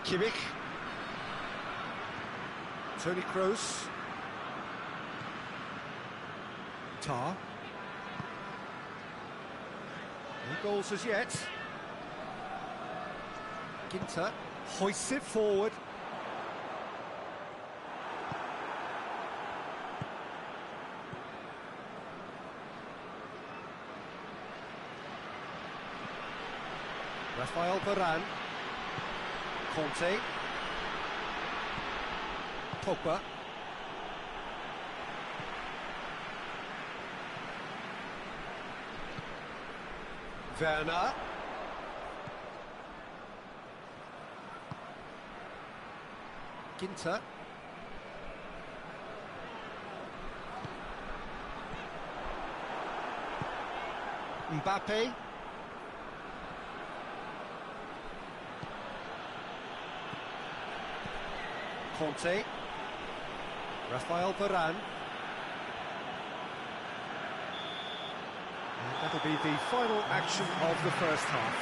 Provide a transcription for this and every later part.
Kimmich. Toni Kroos. Tar. No goals as yet. Ginter hoists it forward. Rafael Varane. Conte. Pogba. Werner. Ginter. Mbappe. Conte. Rafael Varane. And that'll be the final action of the first half.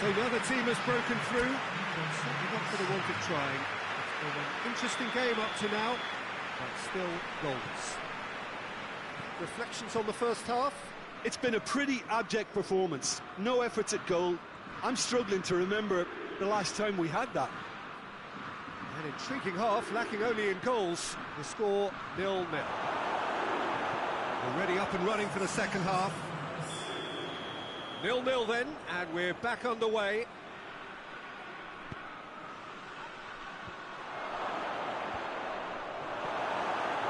So the other team has broken through. They're certainly not going to want it trying. It's been an interesting game up to now, but still goals. Reflections on the first half? It's been a pretty abject performance. No efforts at goal. I'm struggling to remember the last time we had that. An intriguing half, lacking only in goals. The score 0-0. Already up and running for the second half. 0-0 then, and we're back underway.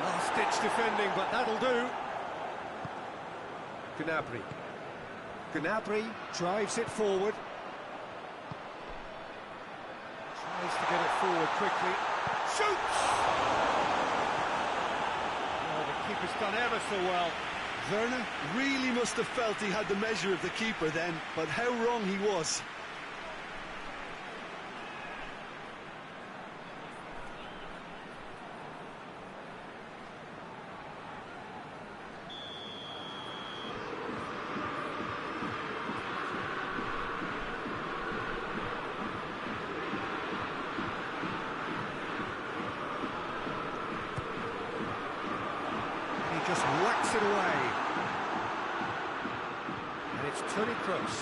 Last-ditch defending, but that'll do. Gnabry. Gnabry drives it forward. Tries to get it forward quickly. Shoots! Oh, the keeper's done ever so well. Werner really must have felt he had the measure of the keeper then, but how wrong he was. Just whacks it away. And it's Toni Kroos.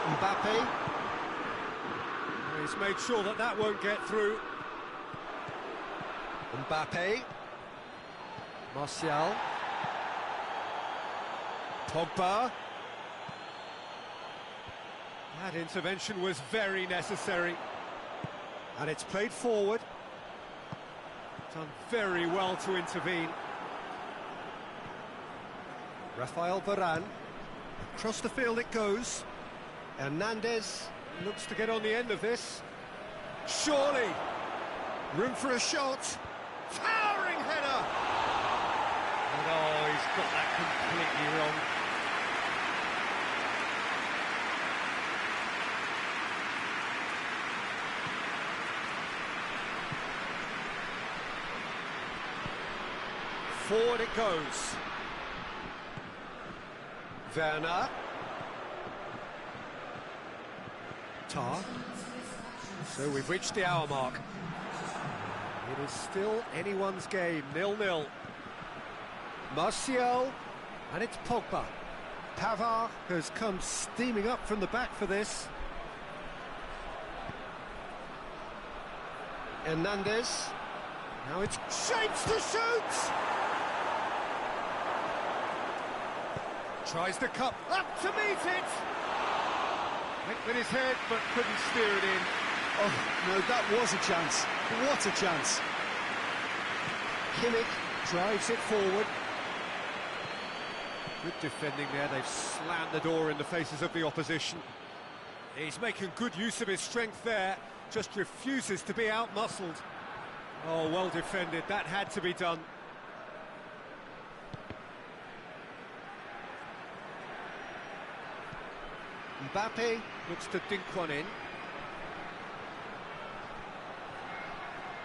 Mbappe. He's made sure that that won't get through. Mbappe. Martial. Pogba. That intervention was very necessary. And it's played forward. Done very well to intervene. Rafael Varane. Across the field it goes. Hernandez looks to get on the end of this. Surely. Room for a shot. Towering header. And oh, he's got that completely wrong. Forward it goes. Werner. Tar. So we've reached the hour mark. It is still anyone's game, 0-0. Martial, and it's Pogba. Pavard has come steaming up from the back for this. Hernandez. Now it's shapes to shoot! Tries the cup, up to meet it! Went with his head, but couldn't steer it in. Oh, no, that was a chance. What a chance. Kimmich drives it forward. Good defending there, they've slammed the door in the faces of the opposition. He's making good use of his strength there, just refuses to be out-muscled. Oh, well defended, that had to be done. Mbappe looks to dink one in.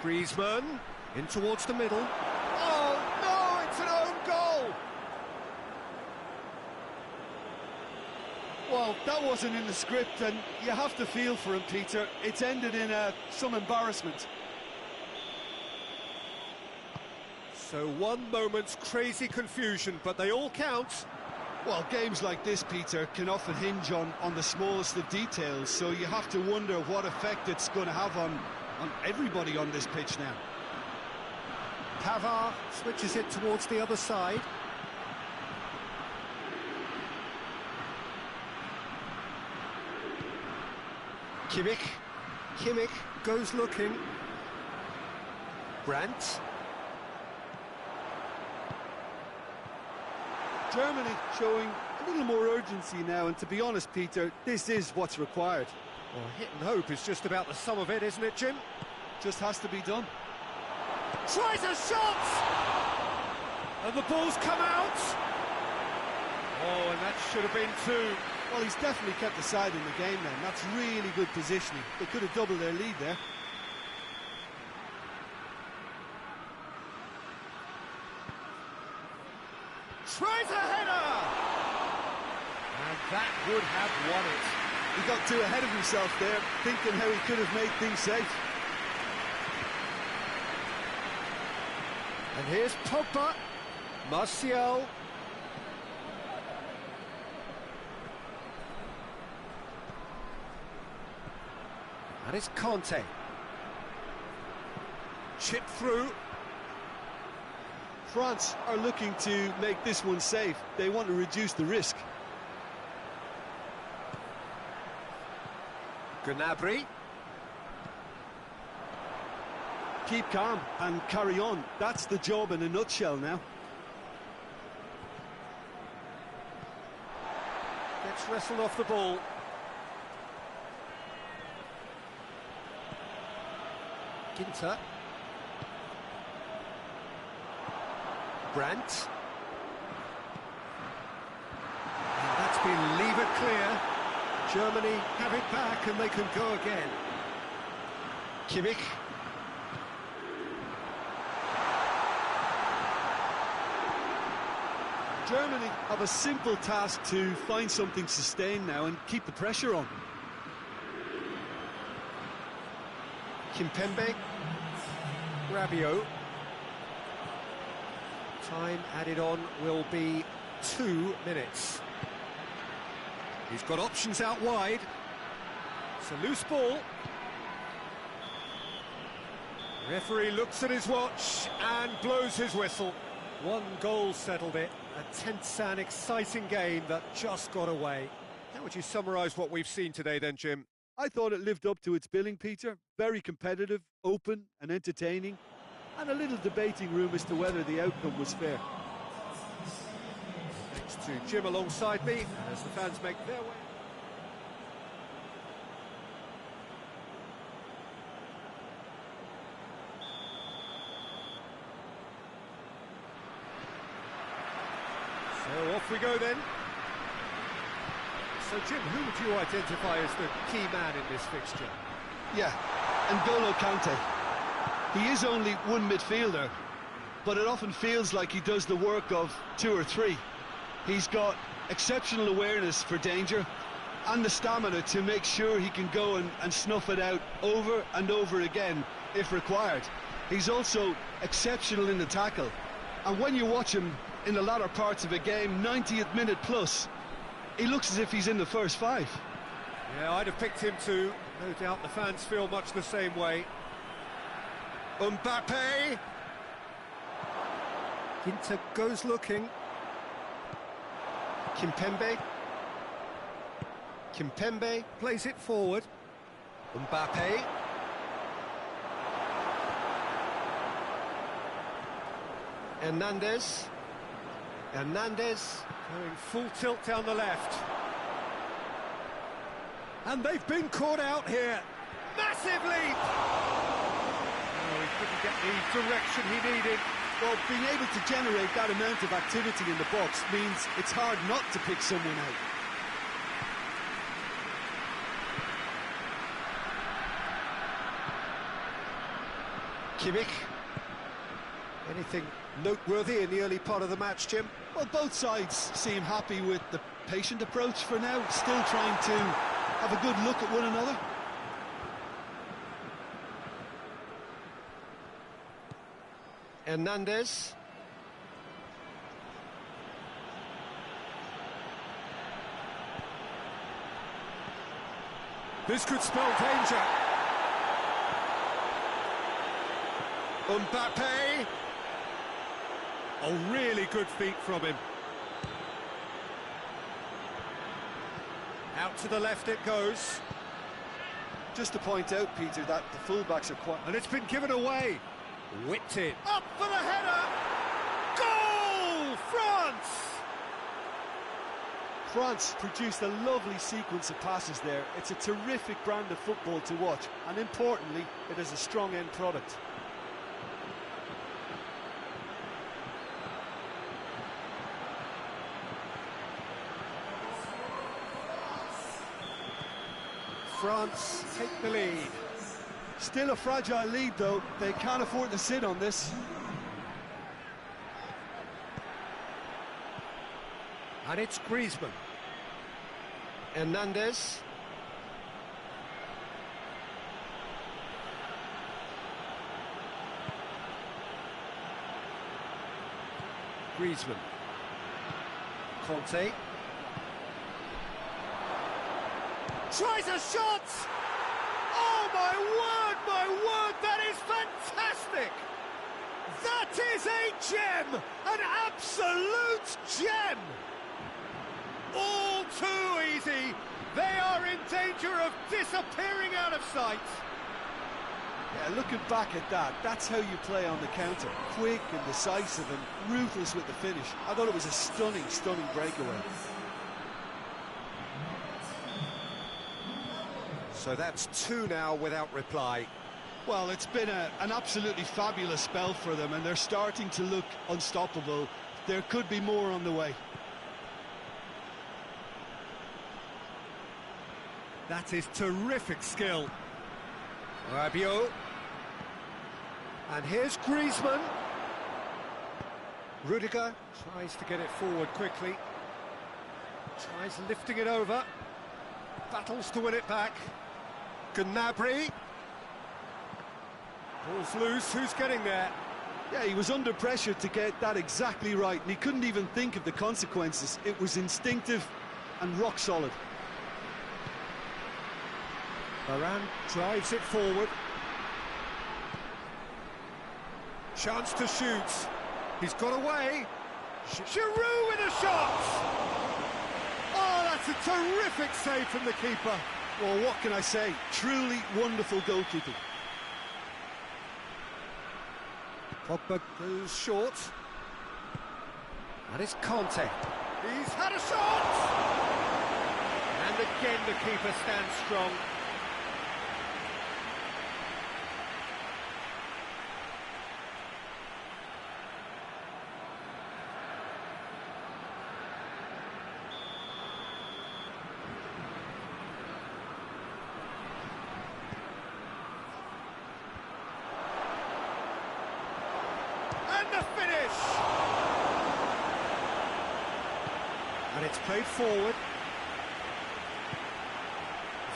Griezmann, in towards the middle. Oh, no, it's an own goal! Well, that wasn't in the script, and you have to feel for him, Peter. It's ended in some embarrassment. So one moment's crazy confusion, but they all count. Well, games like this, Peter, can often hinge on the smallest of details, so you have to wonder what effect it's going to have on everybody on this pitch now. Pavard switches it towards the other side. Kimmich goes looking. Brandt. Germany showing a little more urgency now, and to be honest, Peter, this is what's required. Well, hit and hope is just about the sum of it, isn't it, Jim? Just has to be done. Tries a shot! And the ball's come out! Oh, and that should have been two. Well, he's definitely kept the side in the game then. That's really good positioning. They could have doubled their lead there. Tries a header! And that would have won it. He got too ahead of himself there, thinking how he could have made things safe. And here's Pogba. Martial. That is Conte. Chip through. France are looking to make this one safe. They want to reduce the risk. Gnabry. Keep calm and carry on. That's the job in a nutshell now. Gets wrestled off the ball. Ginter. Brandt. And that's been levered clear. Germany have it back and they can go again. Kimmich. Germany have a simple task to find something sustained now and keep the pressure on. Kimpembe. Rabiot. Time added on will be 2 minutes. He's got options out wide. It's a loose ball. Referee looks at his watch and blows his whistle. One goal settled it. A tense and exciting game that just got away. How would you summarise what we've seen today then, Jim? I thought it lived up to its billing, Peter. Very competitive, open and entertaining, and a little debating room as to whether the outcome was fair. Thanks to Jim alongside me as the fans make their way. So off we go then. So Jim, who would you identify as the key man in this fixture? Yeah, N'Golo Kante. He is only one midfielder, but it often feels like he does the work of 2 or 3. He's got exceptional awareness for danger and the stamina to make sure he can go and snuff it out over and over again if required. He's also exceptional in the tackle, and when you watch him in the latter parts of a game, 90th minute plus, he looks as if he's in the first 5. Yeah, I'd have picked him too. No doubt the fans feel much the same way. Mbappe. Ginter goes looking. Kimpembe. Kimpembe plays it forward. Mbappe. Hernandez. Hernandez going full tilt down the left. And they've been caught out here. Massive leap! Oh, he couldn't get the direction he needed. Well, being able to generate that amount of activity in the box means it's hard not to pick someone out. Kimmich. Anything noteworthy in the early part of the match, Jim? Well, both sides seem happy with the patient approach for now, still trying to have a good look at one another. Hernandez. This could spell danger. Mbappe. Oh, really good feet from him. Out to the left it goes. Just to point out, Peter, that the fullbacks are quite... And it's been given away. Whipped it. Up for the header. Goal! France! France produced a lovely sequence of passes there. It's a terrific brand of football to watch, and importantly, it is a strong end product. France take the lead. Still a fragile lead, though. They can't afford to sit on this. And it's Griezmann. Hernandez. Griezmann. Conte. Tries a shot! Oh, my word, that is fantastic! That is a gem! An absolute gem! All too easy. They are in danger of disappearing out of sight. Yeah, looking back at that, that's how you play on the counter. Quick and decisive and ruthless with the finish. I thought it was a stunning, stunning breakaway. So that's two now without reply. Well, it's been an absolutely fabulous spell for them, and they're starting to look unstoppable. There could be more on the way. That is terrific skill. Rabiot. And here's Griezmann. Rudiger tries to get it forward quickly. Tries lifting it over. Battles to win it back. Gnabry. Ball's loose, who's getting there? Yeah, he was under pressure to get that exactly right, and he couldn't even think of the consequences. It was instinctive and rock solid. Varane drives it forward. Chance to shoot. He's got away. Giroud with a shot! Oh, that's a terrific save from the keeper. Well, what can I say? Truly wonderful goalkeeping. Pogba goes short. And it's Conte. He's had a shot! And again the keeper stands strong. The finish! And it's played forward.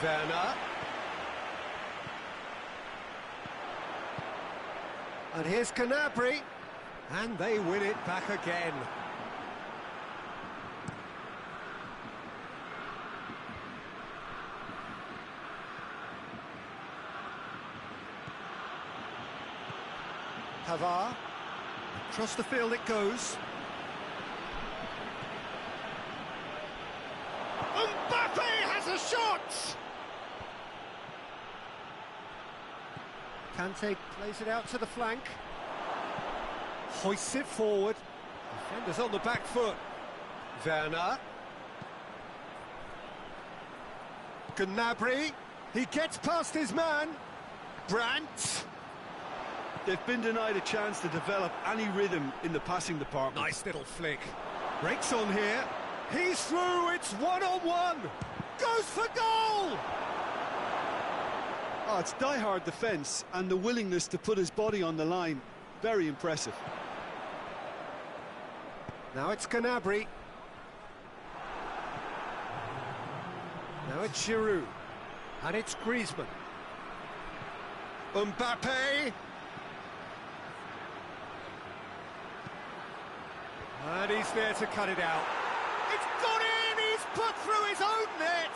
Werner. And here's Gnabry. And they win it back again. Pavard. Across the field it goes. Mbappe has a shot! Kante plays it out to the flank. Hoists it forward. Defenders on the back foot. Werner. Gnabry. He gets past his man. Brandt. They've been denied a chance to develop any rhythm in the passing department. Nice little flick. Breaks on here. He's through. It's one-on-one. Goes for goal! Oh, it's die-hard defence and the willingness to put his body on the line. Very impressive. Now it's Gnabry. Now it's Giroud. And it's Griezmann. Mbappe. And he's there to cut it out. It's gone in! He's put through his own net!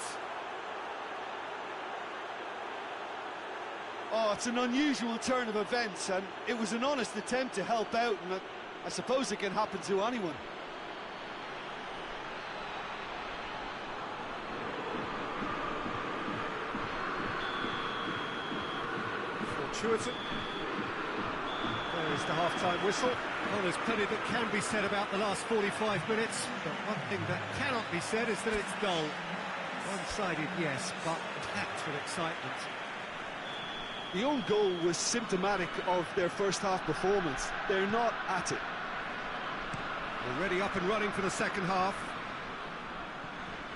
Oh, it's an unusual turn of events, and it was an honest attempt to help out, and I suppose it can happen to anyone. Fortuitous. There is the half-time whistle. Well, there's plenty that can be said about the last 45 minutes, but one thing that cannot be said is that it's dull. One-sided, yes, but packed with excitement. The own goal was symptomatic of their first-half performance. They're not at it. Already up and running for the second half.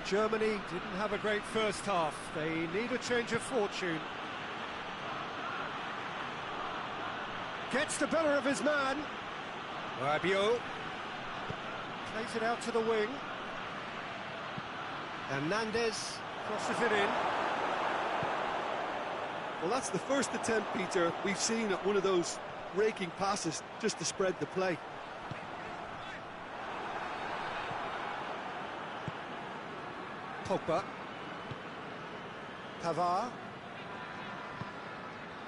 Germany didn't have a great first half. They need a change of fortune. Gets the better of his man. Rabiot plays it out to the wing. Hernandez crosses it in. Well, that's the first attempt, Peter, we've seen at one of those raking passes just to spread the play. Pogba. Pavard.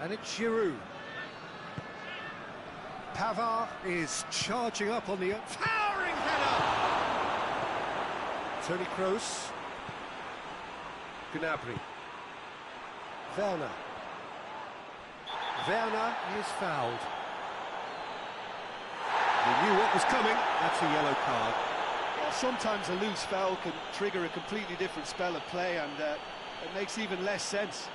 And it's Giroud. Pavard is charging up on the towering header. Toni Kroos. Gnabry. Werner. Werner is fouled. He knew what was coming. That's a yellow card. Well, sometimes a loose foul can trigger a completely different spell of play, and it makes even less sense.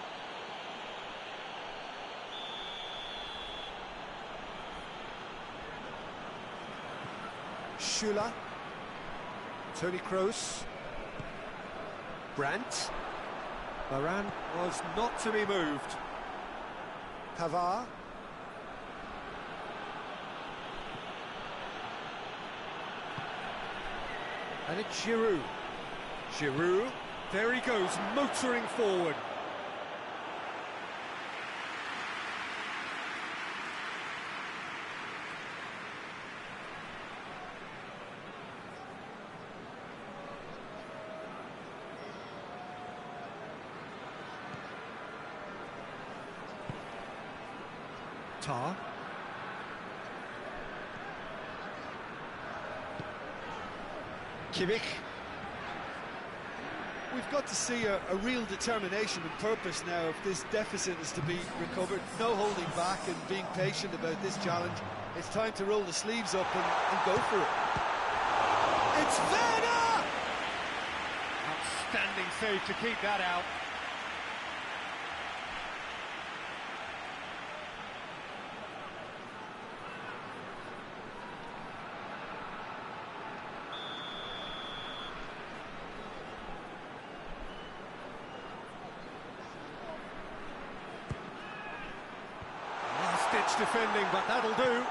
Schüller. Toni Kroos. Brandt. Varane was not to be moved. Pavard. And it's Giroud. Giroud. There he goes, motoring forward. Tar. Kimmich. We've got to see a real determination and purpose now if this deficit is to be recovered. No holding back and being patient about this challenge. It's time to roll the sleeves up and go for it. It's Werner! Outstanding save to keep that out. Last-ditch defending, but that'll do.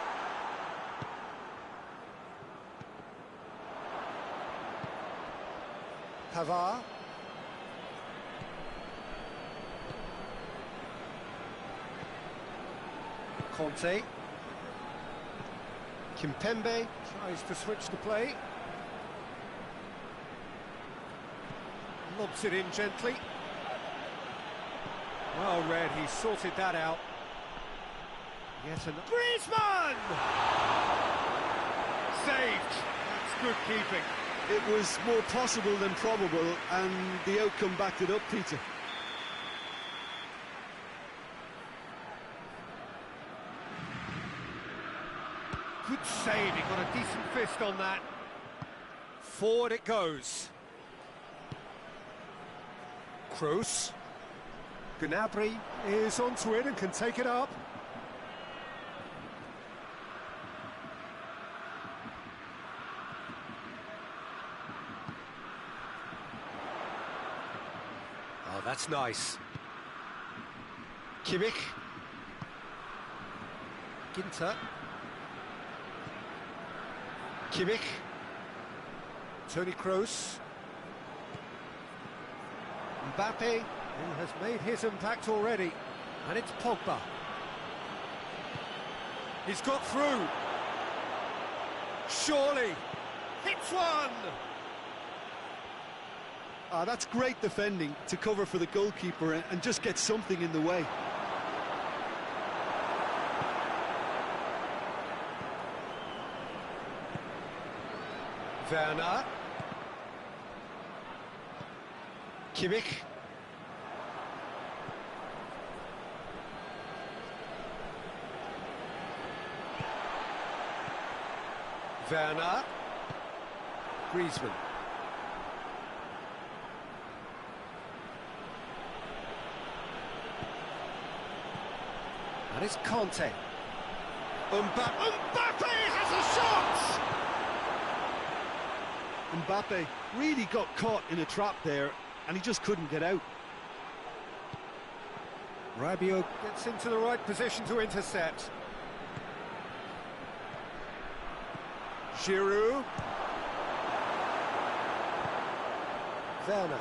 Pavard. Conte. Kimpembe tries to switch the play. Lobs it in gently. Well read, he sorted that out. Yes, and Griezmann! Saved. That's good keeping. It was more possible than probable, and the outcome backed it up, Peter. Good save, he got a decent fist on that. Forward it goes. Kroos. Gnabry is onto it and can take it up. Oh, that's nice. Kimmich. Ginter. Kimmich. Toni Kroos. Mbappe, who has made his impact already. And it's Pogba. He's got through. Surely. Hits one! That's great defending to cover for the goalkeeper and just get something in the way. Werner. Kimmich. Werner. Griezmann. And it's Conte. Mbappe has a shot! Mbappe really got caught in a trap there, and he just couldn't get out. Rabiot gets into the right position to intercept. Giroud. Werner.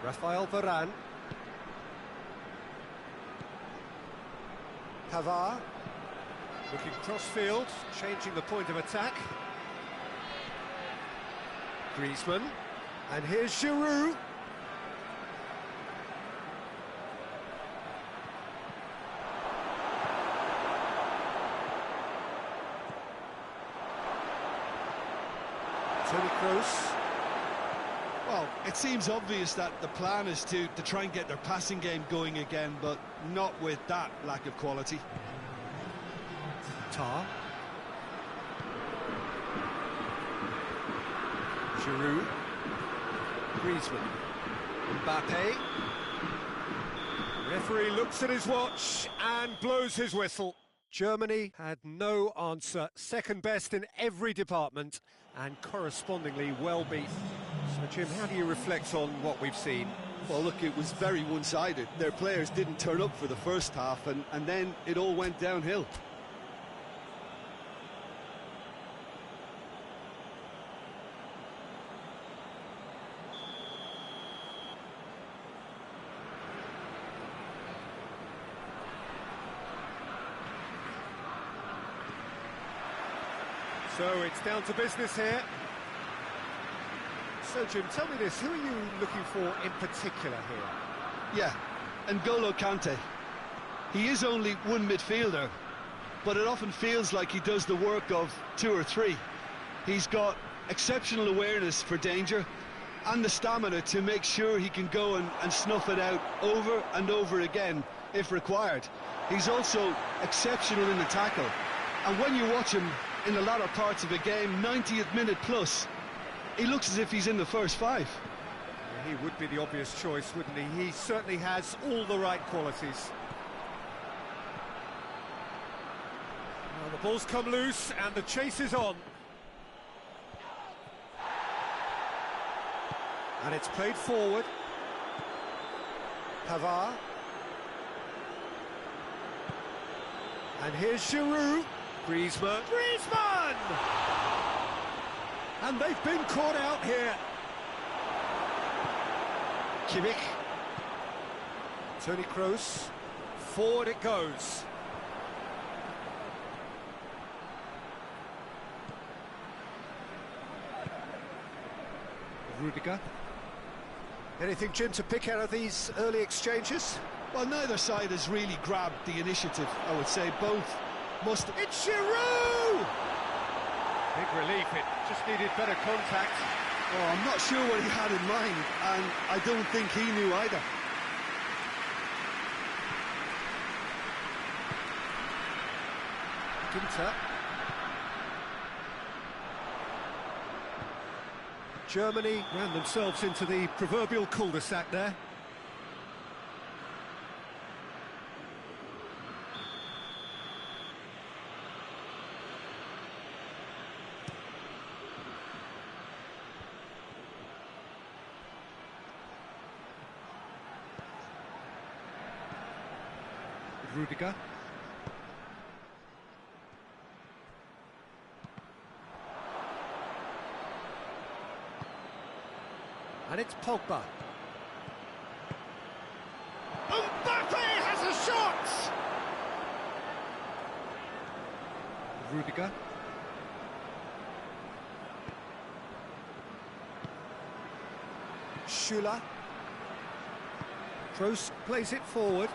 Rafael Varane. Pavard. Looking cross-field, changing the point of attack. Griezmann. And here's Giroud. Toni Kroos. Well, it seems obvious that the plan is to try and get their passing game going again, but not with that lack of quality. Tar. Giroud. Griezmann. Mbappe. Referee looks at his watch and blows his whistle. Germany had no answer, second best in every department and correspondingly well beaten. So Jim, how do you reflect on what we've seen? Well, look, it was very one-sided. Their players didn't turn up for the first half, and then it all went downhill. So it's down to business here. So Jim, tell me this, who are you looking for in particular here? Yeah, N'Golo Kante. He is only one midfielder, but it often feels like he does the work of two or three. He's got exceptional awareness for danger and the stamina to make sure he can go and snuff it out over and over again if required. He's also exceptional in the tackle, and when you watch him in the latter parts of a game, 90th minute plus, he looks as if he's in the first five. Yeah, he would be the obvious choice, wouldn't he? He certainly has all the right qualities. Well, the ball's come loose and the chase is on. And it's played forward. Pavard. And here's Giroud. Griezmann. Griezmann! And they've been caught out here. Kimmich. Toni Kroos. Forward it goes. Rudiger. Anything, Jim, to pick out of these early exchanges? Well, neither side has really grabbed the initiative, I would say. Both must... It's Giroud! Big relief, it just needed better contact. Oh, I'm not sure what he had in mind, and I don't think he knew either. Ginter. Germany ran themselves into the proverbial cul-de-sac there. Rudiger. And it's Pogba. Mbappe has a shot! Rudiger. Schüller. Kroos plays it forward.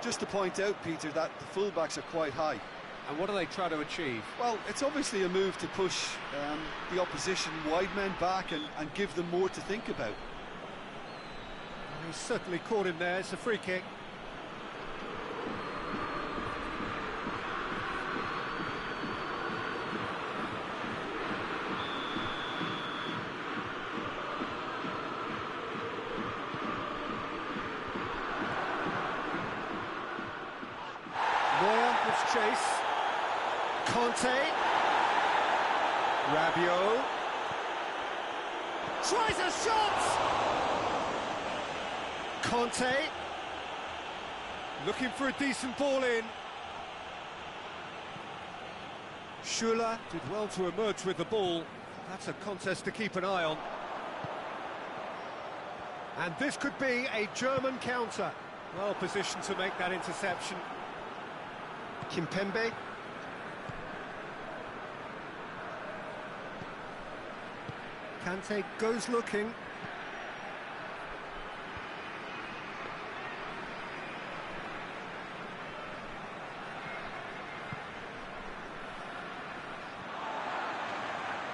Just to point out, Peter, that the fullbacks are quite high. And what are they trying to achieve? Well, it's obviously a move to push the opposition wide men back and give them more to think about. He's certainly caught him there. It's a free kick. Neuer with chase. Conte. Rabiot. Tries a shot! Conte. Looking for a decent ball in. Schüller did well to emerge with the ball. That's a contest to keep an eye on. And this could be a German counter. Well positioned to make that interception. Kimpembe. Kante goes looking.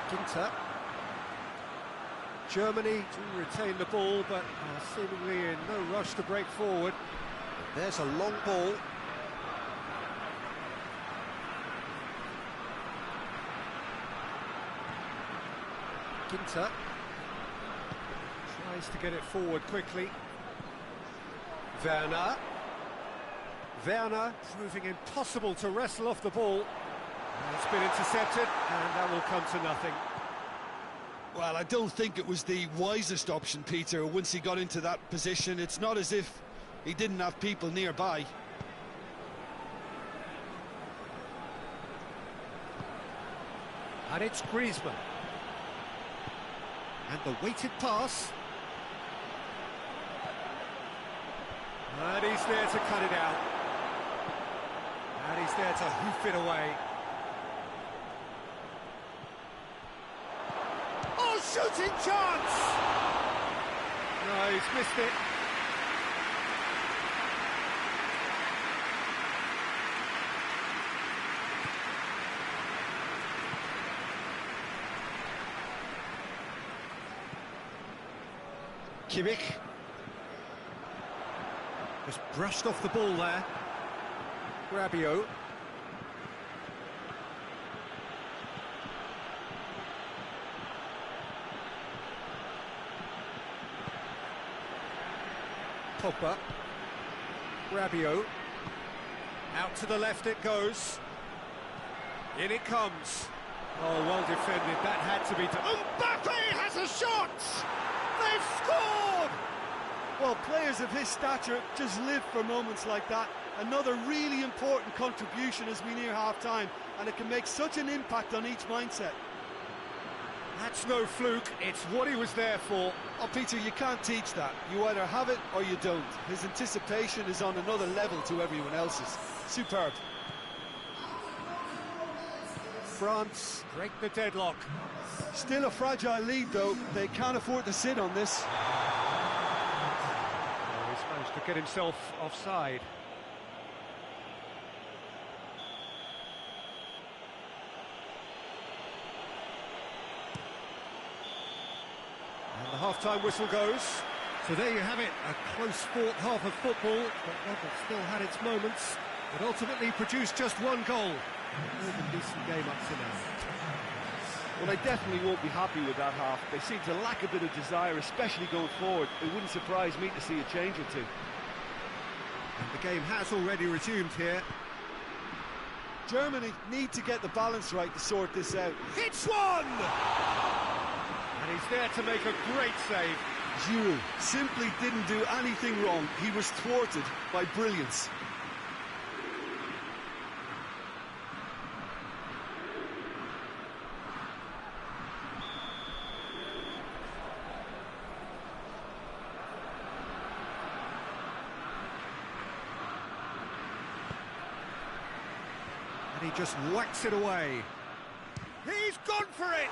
Ginter. Germany do retain the ball, but are seemingly in no rush to break forward. There's a long ball. Ginter tries to get it forward quickly. Werner. Werner proving impossible to wrestle off the ball. It's been intercepted, and that will come to nothing. Well, I don't think it was the wisest option, Peter, once he got into that position. It's not as if he didn't have people nearby. And it's Griezmann. And the weighted pass. And he's there to cut it out. And he's there to hoof it away. Oh, shooting chance! No, he's missed it. Kimmich. Just brushed off the ball there. Rabiot. Pogba. Rabiot. Out to the left it goes. In it comes. Oh, well defended. That had to be done. Mbappe has a shot! They've scored! Well, players of his stature just live for moments like that. Another really important contribution as we near half-time, and it can make such an impact on each mindset. That's no fluke, it's what he was there for. Oh, Peter, you can't teach that. You either have it or you don't. His anticipation is on another level to everyone else's. Superb. France break the deadlock. Still a fragile lead, though. They can't afford to sit on this. Oh, he's managed to get himself offside. And the half-time whistle goes. So there you have it, a close-fought half of football, but one that still had its moments, but ultimately produced just one goal. A decent game up to now. Well, they definitely won't be happy with that half. They seem to lack a bit of desire, especially going forward. It wouldn't surprise me to see a change or two. And the game has already resumed here. Germany need to get the balance right to sort this out. Hits one! And he's there to make a great save. Giroud simply didn't do anything wrong. He was thwarted by brilliance. And he just whacks it away. He's gone for it!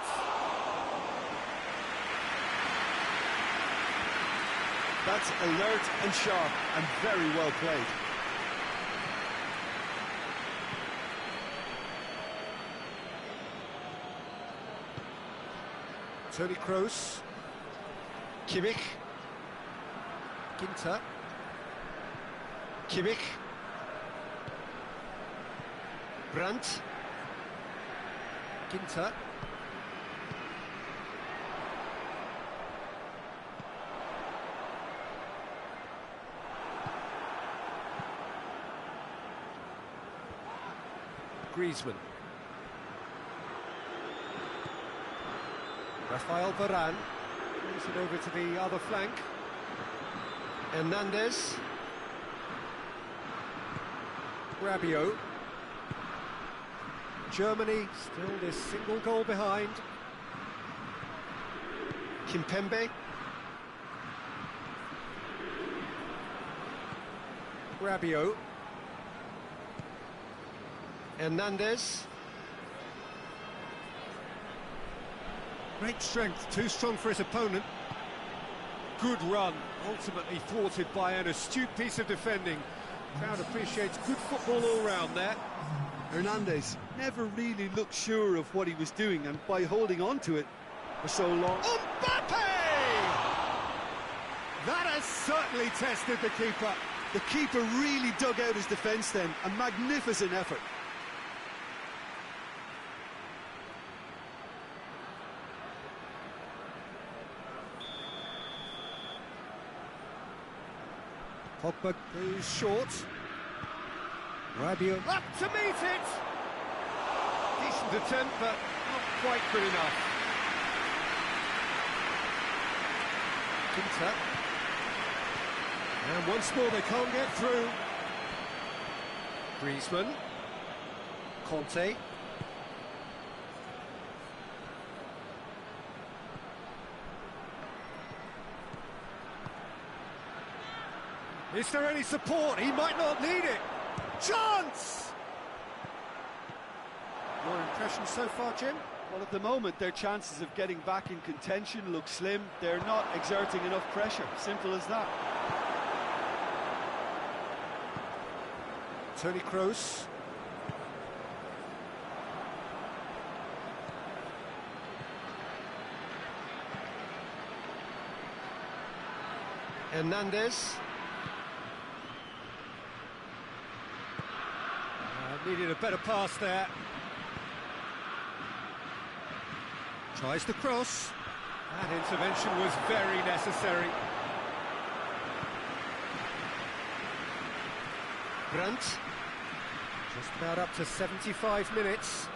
That's alert and sharp and very well played. Toni Kroos. Kimmich. Ginter. Kimmich. Brandt. Ginter. Griezmann. Rafael Varane. Brings it over to the other flank. Hernandez. Rabiot. Germany still this single goal behind. Kimpembe. Rabiot. Hernandez. Great strength, too strong for his opponent. Good run, ultimately thwarted by an astute piece of defending. Crowd appreciates good football all round there. Hernandez never really looked sure of what he was doing, and by holding on to it for so long... Mbappe! That has certainly tested the keeper. The keeper really dug out his defence then, a magnificent effort. Pogba goes short. Rabiot up to meet it! Decent attempt, but not quite good enough. Ginter. And once more they can't get through. Griezmann. Conte. Is there any support? He might not need it. Chance! Your impression so far, Jim? Well, at the moment, their chances of getting back in contention look slim. They're not exerting enough pressure. Simple as that. Toni Kroos. Hernandez. Needed a better pass there. Tries to cross. That intervention was very necessary. Brandt. Just about up to 75 minutes.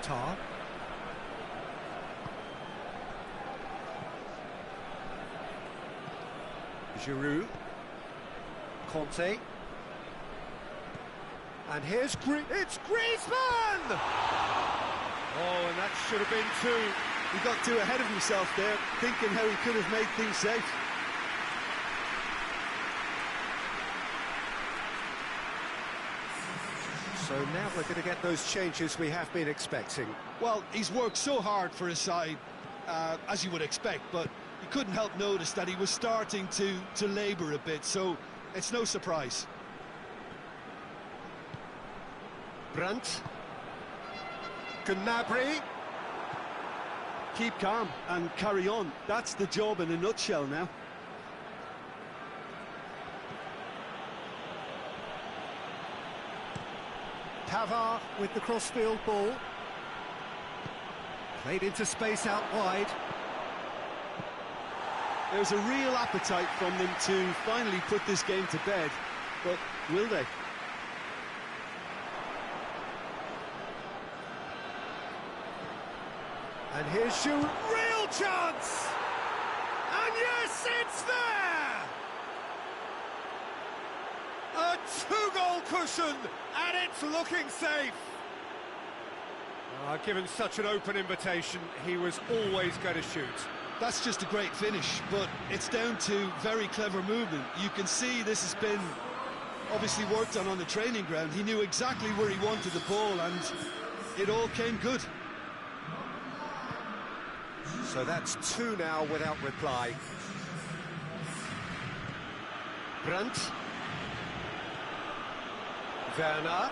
Tar. Giroud. Conte. And here's it's Griezmann! Oh, and that should have been two. He got too ahead of himself there, thinking how he could have made things safe. So now we're going to get those changes we have been expecting. Well, he's worked so hard for his side, as you would expect, but you couldn't help notice that he was starting to labour a bit, so it's no surprise. Brandt. Gnabry. Keep calm and carry on. That's the job in a nutshell now. Pavard with the crossfield ball. Played into space out wide. There's a real appetite from them to finally put this game to bed, but will they? And here's your real chance! And yes, it's there! A two-goal cushion, and it's looking safe! Given such an open invitation, he was always going to shoot. That's just a great finish, but it's down to very clever movement. You can see this has been obviously worked on the training ground. He knew exactly where he wanted the ball, and it all came good. So that's 2 now without reply. Brandt. Werner.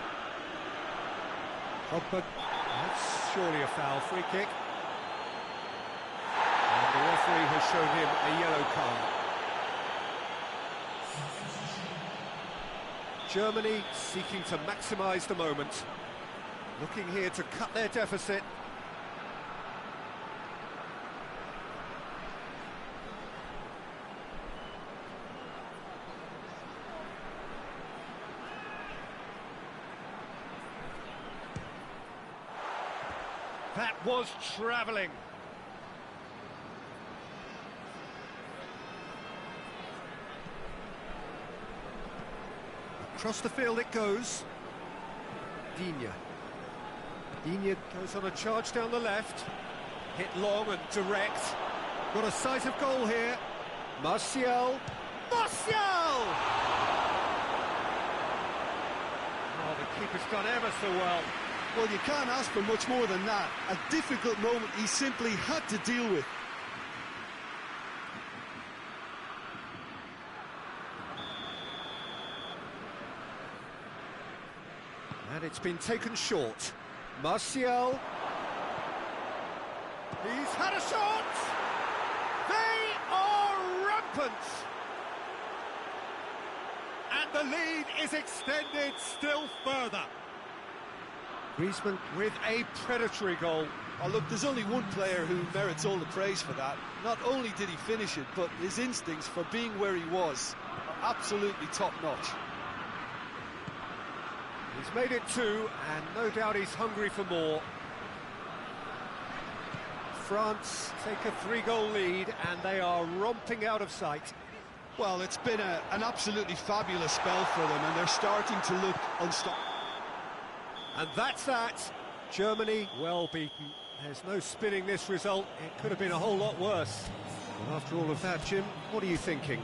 Pogba. That's surely a foul. Free kick. And the referee has shown him a yellow card. Germany seeking to maximise the moment. Looking here to cut their deficit. That was travelling. Across the field it goes. Digne. Digne goes on a charge down the left. Hit long and direct. Got a sight of goal here. Martial. Martial! Oh, the keeper's done ever so well. Well, you can't ask for much more than that. A difficult moment he simply had to deal with. And it's been taken short. Martial. He's had a shot! They are rampant! And the lead is extended still further. Griezmann with a predatory goal. Oh, look, there's only one player who merits all the praise for that. Not only did he finish it, but his instincts for being where he was are absolutely top-notch. He's made it 2, and no doubt he's hungry for more. France take a 3-goal lead, and they are romping out of sight. Well, it's been an absolutely fabulous spell for them, and they're starting to look unstoppable. And that's that. Germany well beaten. There's no spinning this result. It could have been a whole lot worse. And after all of that, Jim, what are you thinking?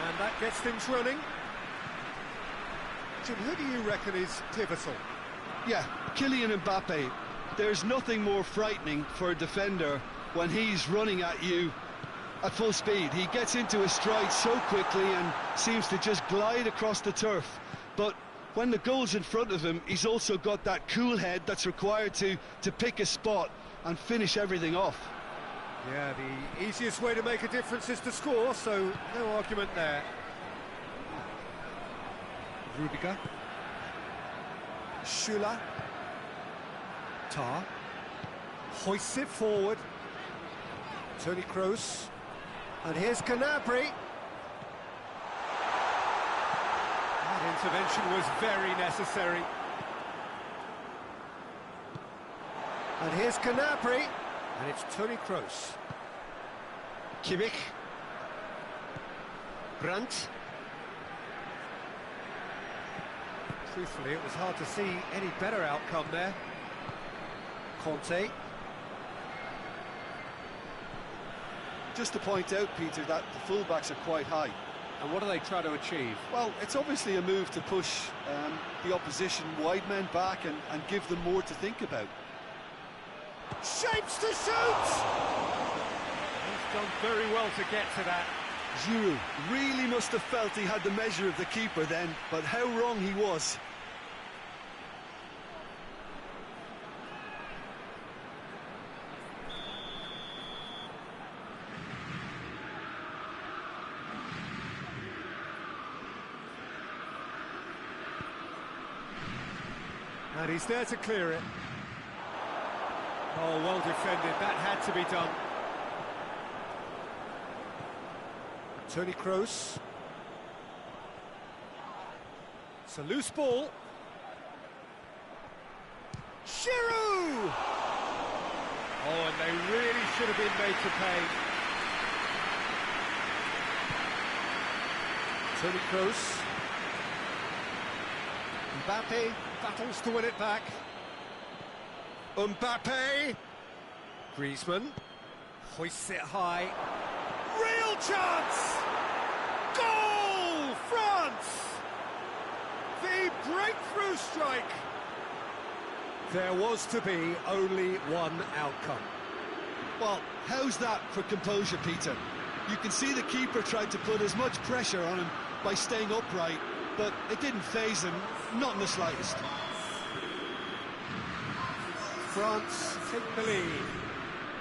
And that gets things running. Jim, who do you reckon is pivotal? Yeah, Kylian Mbappe. There's nothing more frightening for a defender when he's running at you at full speed. He gets into his stride so quickly and seems to just glide across the turf. But when the goal's in front of him, he's also got that cool head that's required to pick a spot and finish everything off. Yeah, the easiest way to make a difference is to score, so no argument there. Rudiger. Schüller. Tar. Hoists it forward. Toni Kroos. And here's Gnabry. That intervention was very necessary. And here's Gnabry. And it's Toni Kroos. Kimmich. Brandt. Truthfully, it was hard to see any better outcome there. Conte. Just to point out, Peter, that the fullbacks are quite high. And what are they trying to achieve? Well, it's obviously a move to push the opposition wide men back and give them more to think about. Shapes to shoot! He's done very well to get to that. Giroud really must have felt he had the measure of the keeper then, but how wrong he was. And he's there to clear it. Oh, well defended. That had to be done. Toni Kroos. It's a loose ball. Giroud! Oh, and they really should have been made to pay. Toni Kroos. Mbappe battles to win it back. Mbappe. Griezmann hoists it high. Real chance! Goal! France! The breakthrough strike! There was to be only one outcome. Well, how's that for composure, Peter? You can see the keeper tried to put as much pressure on him by staying upright, but it didn't faze him, not in the slightest. France take the lead.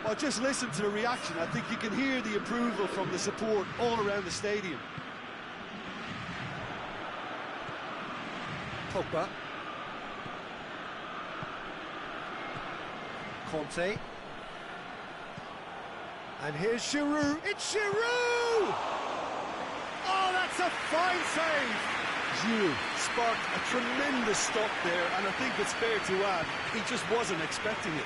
Well, just listen to the reaction. I think you can hear the approval from the support all around the stadium. Pogba. Conte. And here's Giroud. It's Giroud! Oh, that's a fine save! Giroud sparked a tremendous stop there, and I think it's fair to add, he just wasn't expecting it.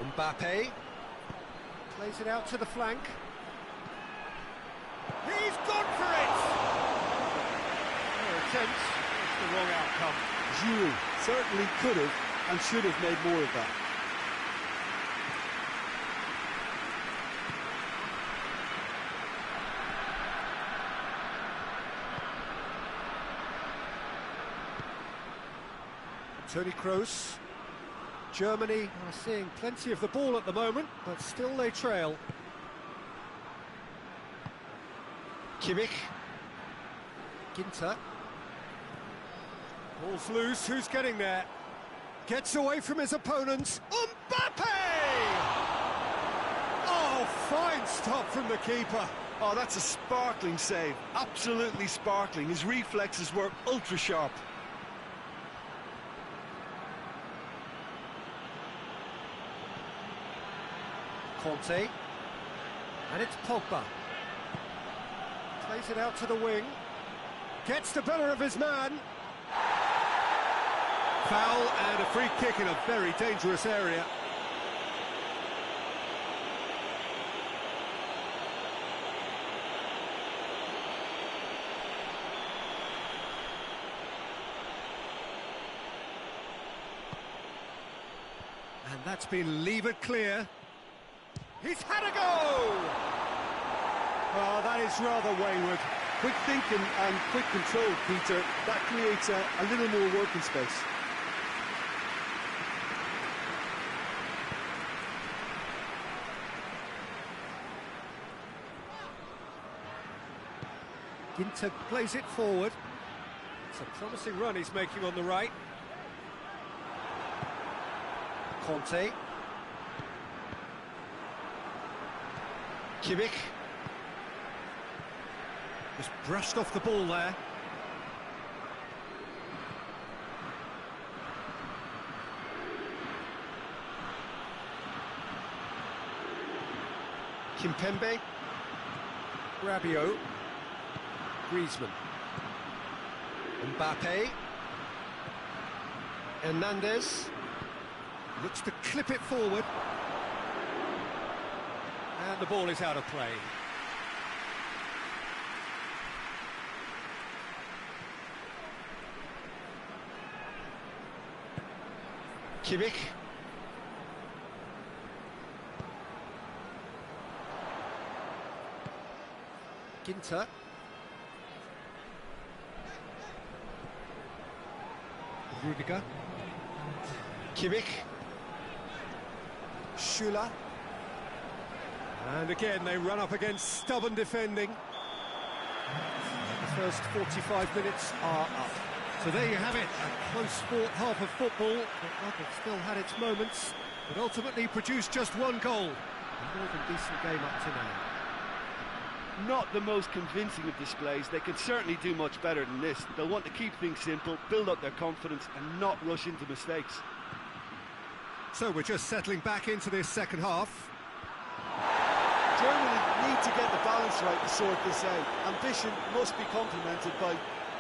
Mbappe plays it out to the flank. He's gone for it! No attempt, it's the wrong outcome. Giroud certainly could have and should have made more of that. Toni Kroos. Germany are seeing plenty of the ball at the moment, but still they trail. Kimmich. Ginter. Ball's loose, who's getting there? Gets away from his opponents. Mbappe! Oh, fine stop from the keeper. Oh, that's a sparkling save. Absolutely sparkling. His reflexes were ultra sharp. Conte. And it's Pogba. Plays it out to the wing. Gets the better of his man. Foul and a free kick in a very dangerous area. And that's been levered clear. He's had a go! Oh, that is rather wayward. Quick thinking and quick control, Peter. That creates a little more working space. Ginter plays it forward. It's a promising run he's making on the right. Conte. Kimmich. Just brushed off the ball there. Kimpembe. Rabiot. Griezmann. Mbappe. Hernandez. Looks to clip it forward. And the ball is out of play. Kimmich. Ginter. Rudiger. Kimmich. Schüller. And again they run up against stubborn defending. The first 45 minutes are up. So there you have it, a close fought half of football, but it still had its moments, but ultimately produced just one goal. A more than decent game up to now. Not the most convincing of displays. They could certainly do much better than this. They'll want to keep things simple, build up their confidence and not rush into mistakes. So we're just settling back into this second half. Germany need to get the balance right to sort this out. Ambition must be complemented by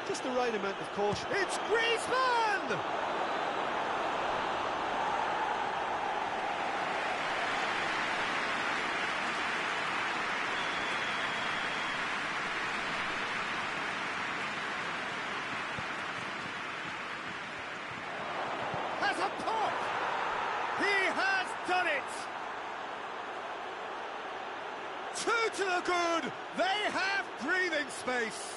just the right amount of caution. It's Griezmann! done it! Two to the good! They have breathing space!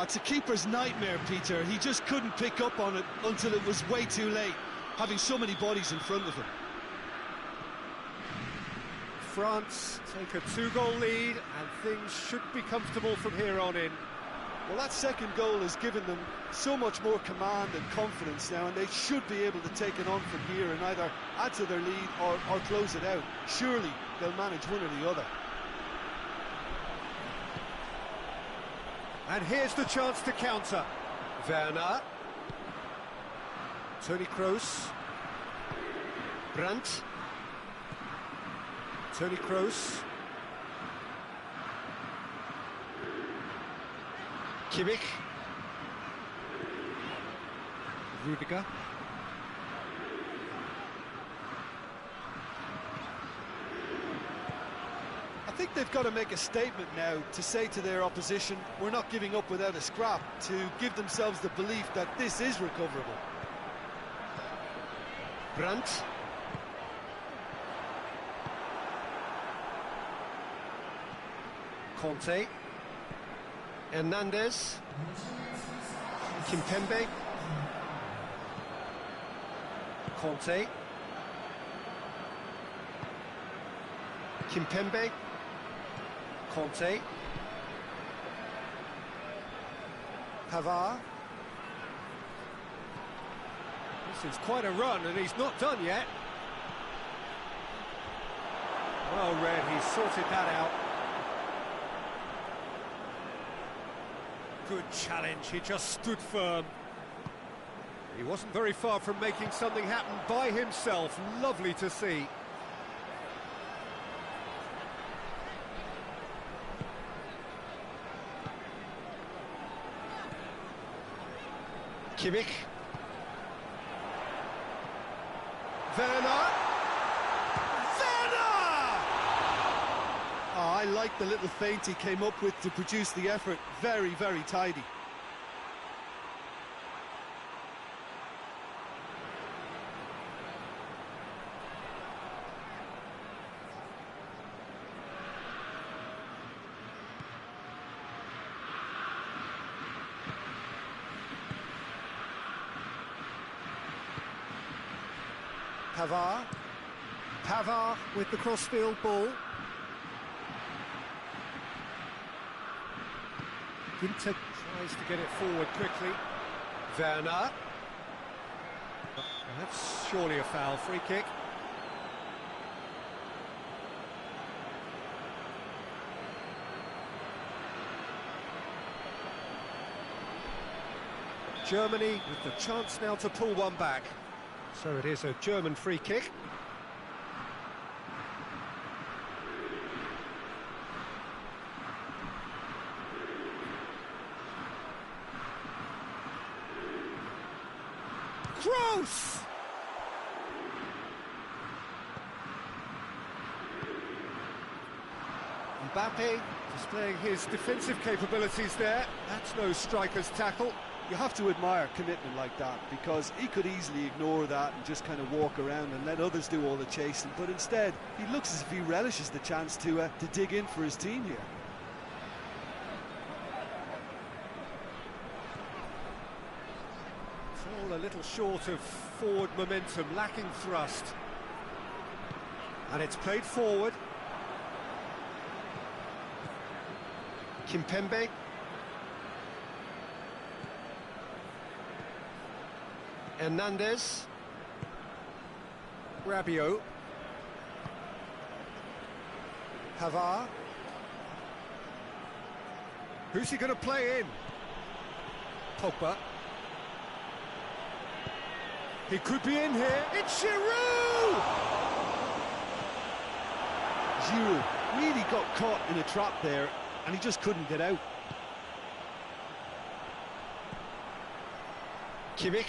It's a keeper's nightmare, Peter. He just couldn't pick up on it until it was way too late, having so many bodies in front of him. France take a 2-goal lead, and things should be comfortable from here on in. Well, that second goal has given them so much more command and confidence now, and they should be able to take it on from here and either add to their lead or close it out. Surely they'll manage one or the other. And here's the chance to counter. Werner. Toni Kroos. Brandt. Toni Kroos. Kimmich. Rudiger. I think they've got to make a statement now to say to their opposition, we're not giving up without a scrap, to give themselves the belief that this is recoverable. Brandt. Conte. Hernandez. Kimpembe. Conte. Kimpembe. Conte. Pavard. This is quite a run, and he's not done yet. Well read, he's sorted that out. Good challenge, he just stood firm. He wasn't very far from making something happen by himself. Lovely to see. Kimmich. Werner. Oh, I like the little feint he came up with to produce the effort. Very, very tidy. Pavard with the crossfield ball. Ginter tries to get it forward quickly. Werner. That's surely a foul, free kick. Germany with the chance now to pull one back. So it is a German free kick. Kroos! Mbappe displaying his defensive capabilities there. That's no striker's tackle. You have to admire commitment like that, because he could easily ignore that and just kind of walk around and let others do all the chasing, but instead he looks as if he relishes the chance to dig in for his team here. It's all a little short of forward momentum, lacking thrust. And it's played forward. Kimpembe. Hernandez. Rabiot. Pavard. Who's he going to play in? Pogba. He could be in here. It's Giroud! Giroud really got caught in a trap there, and he just couldn't get out. Kimmich.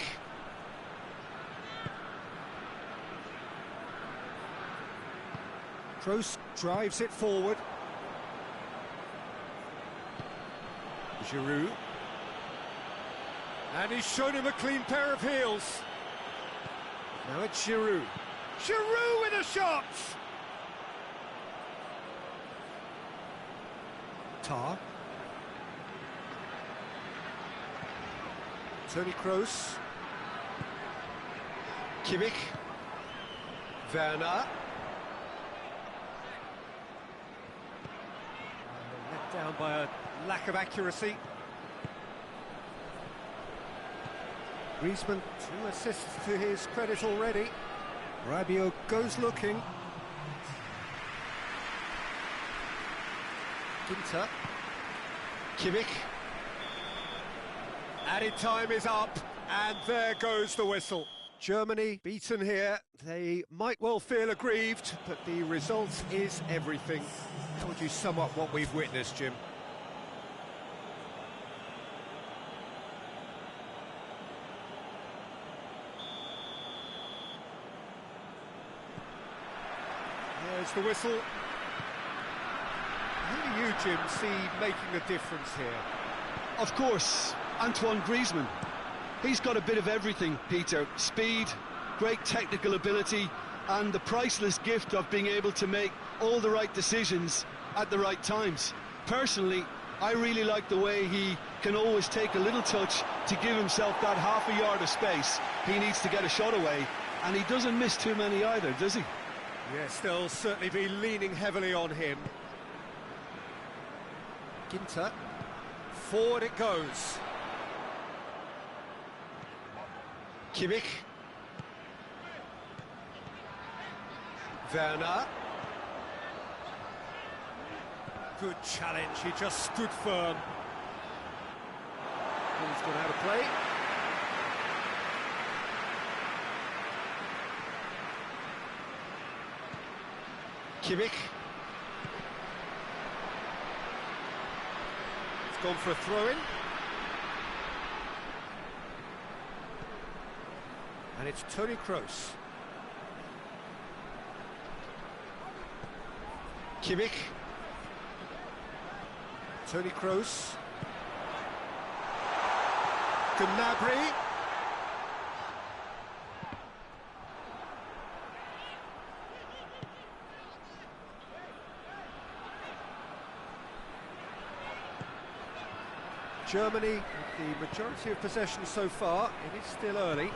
Kroos drives it forward. Giroud. And he's shown him a clean pair of heels. Now it's Giroud. Giroud with a shot! Tar. Toni Kroos. Kimmich. Werner. Let down by a lack of accuracy. Griezmann, 2 assists to his credit already. Rabiot goes looking. Ginter. Kimmich. Added time is up, and there goes the whistle. Germany beaten here. They might well feel aggrieved, but the result is everything. How would you sum up what we've witnessed, Jim? There's the whistle. Who do you, Jim, see making a difference here? Of course, Antoine Griezmann. He's got a bit of everything, Peter. Speed, great technical ability, and the priceless gift of being able to make all the right decisions at the right times. Personally, I really like the way he can always take a little touch to give himself that half a yard of space he needs to get a shot away, and he doesn't miss too many either, does he? Yes, they'll certainly be leaning heavily on him. Ginter. Forward it goes. Kimmich. Werner. Good challenge, he just stood firm. He's gone out of play. Kimmich. It's gone for a throw-in. And it's Toni Kroos. Kimmich. Toni Kroos. Gnabry. Germany, with the majority of possession so far. It is still early.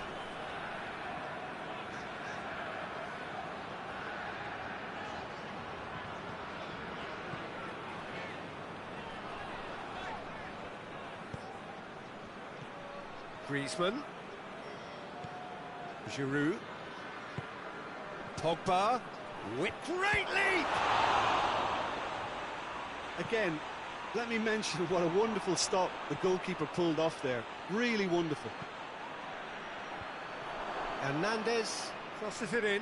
Griezmann. Giroud. Pogba. Whipped greatly! Again, let me mention what a wonderful stop the goalkeeper pulled off there. Really wonderful. Hernandez crosses it in.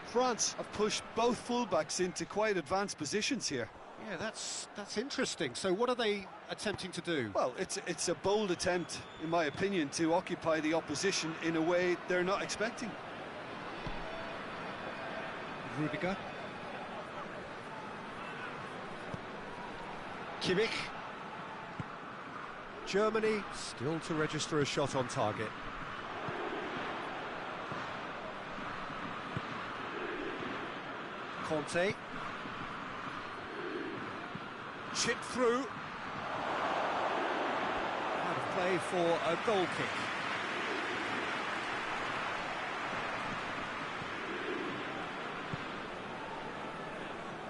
France have pushed both fullbacks into quite advanced positions here. Yeah, that's interesting. So what are they attempting to do? Well, it's a bold attempt, in my opinion, to occupy the opposition in a way they're not expecting. Rudiger. Kimmich. Germany still to register a shot on target. Conte. Chip through. Out of play for a goal kick.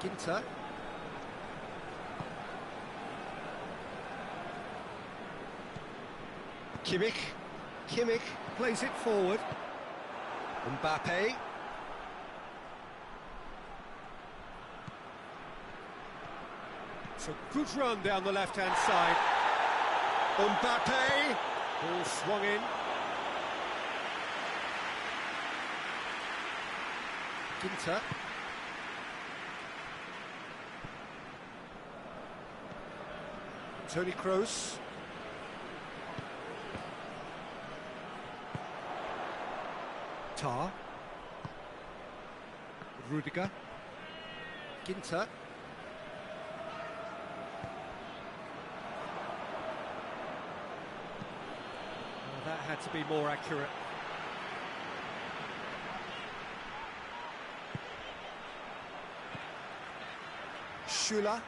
Ginter. Kimmich plays it forward. Mbappe. It's a good run down the left-hand side. Mbappe. Ball swung in. Ginter. Toni Kroos. Tar. Rudiger. Ginter. Well, that had to be more accurate. Schüller.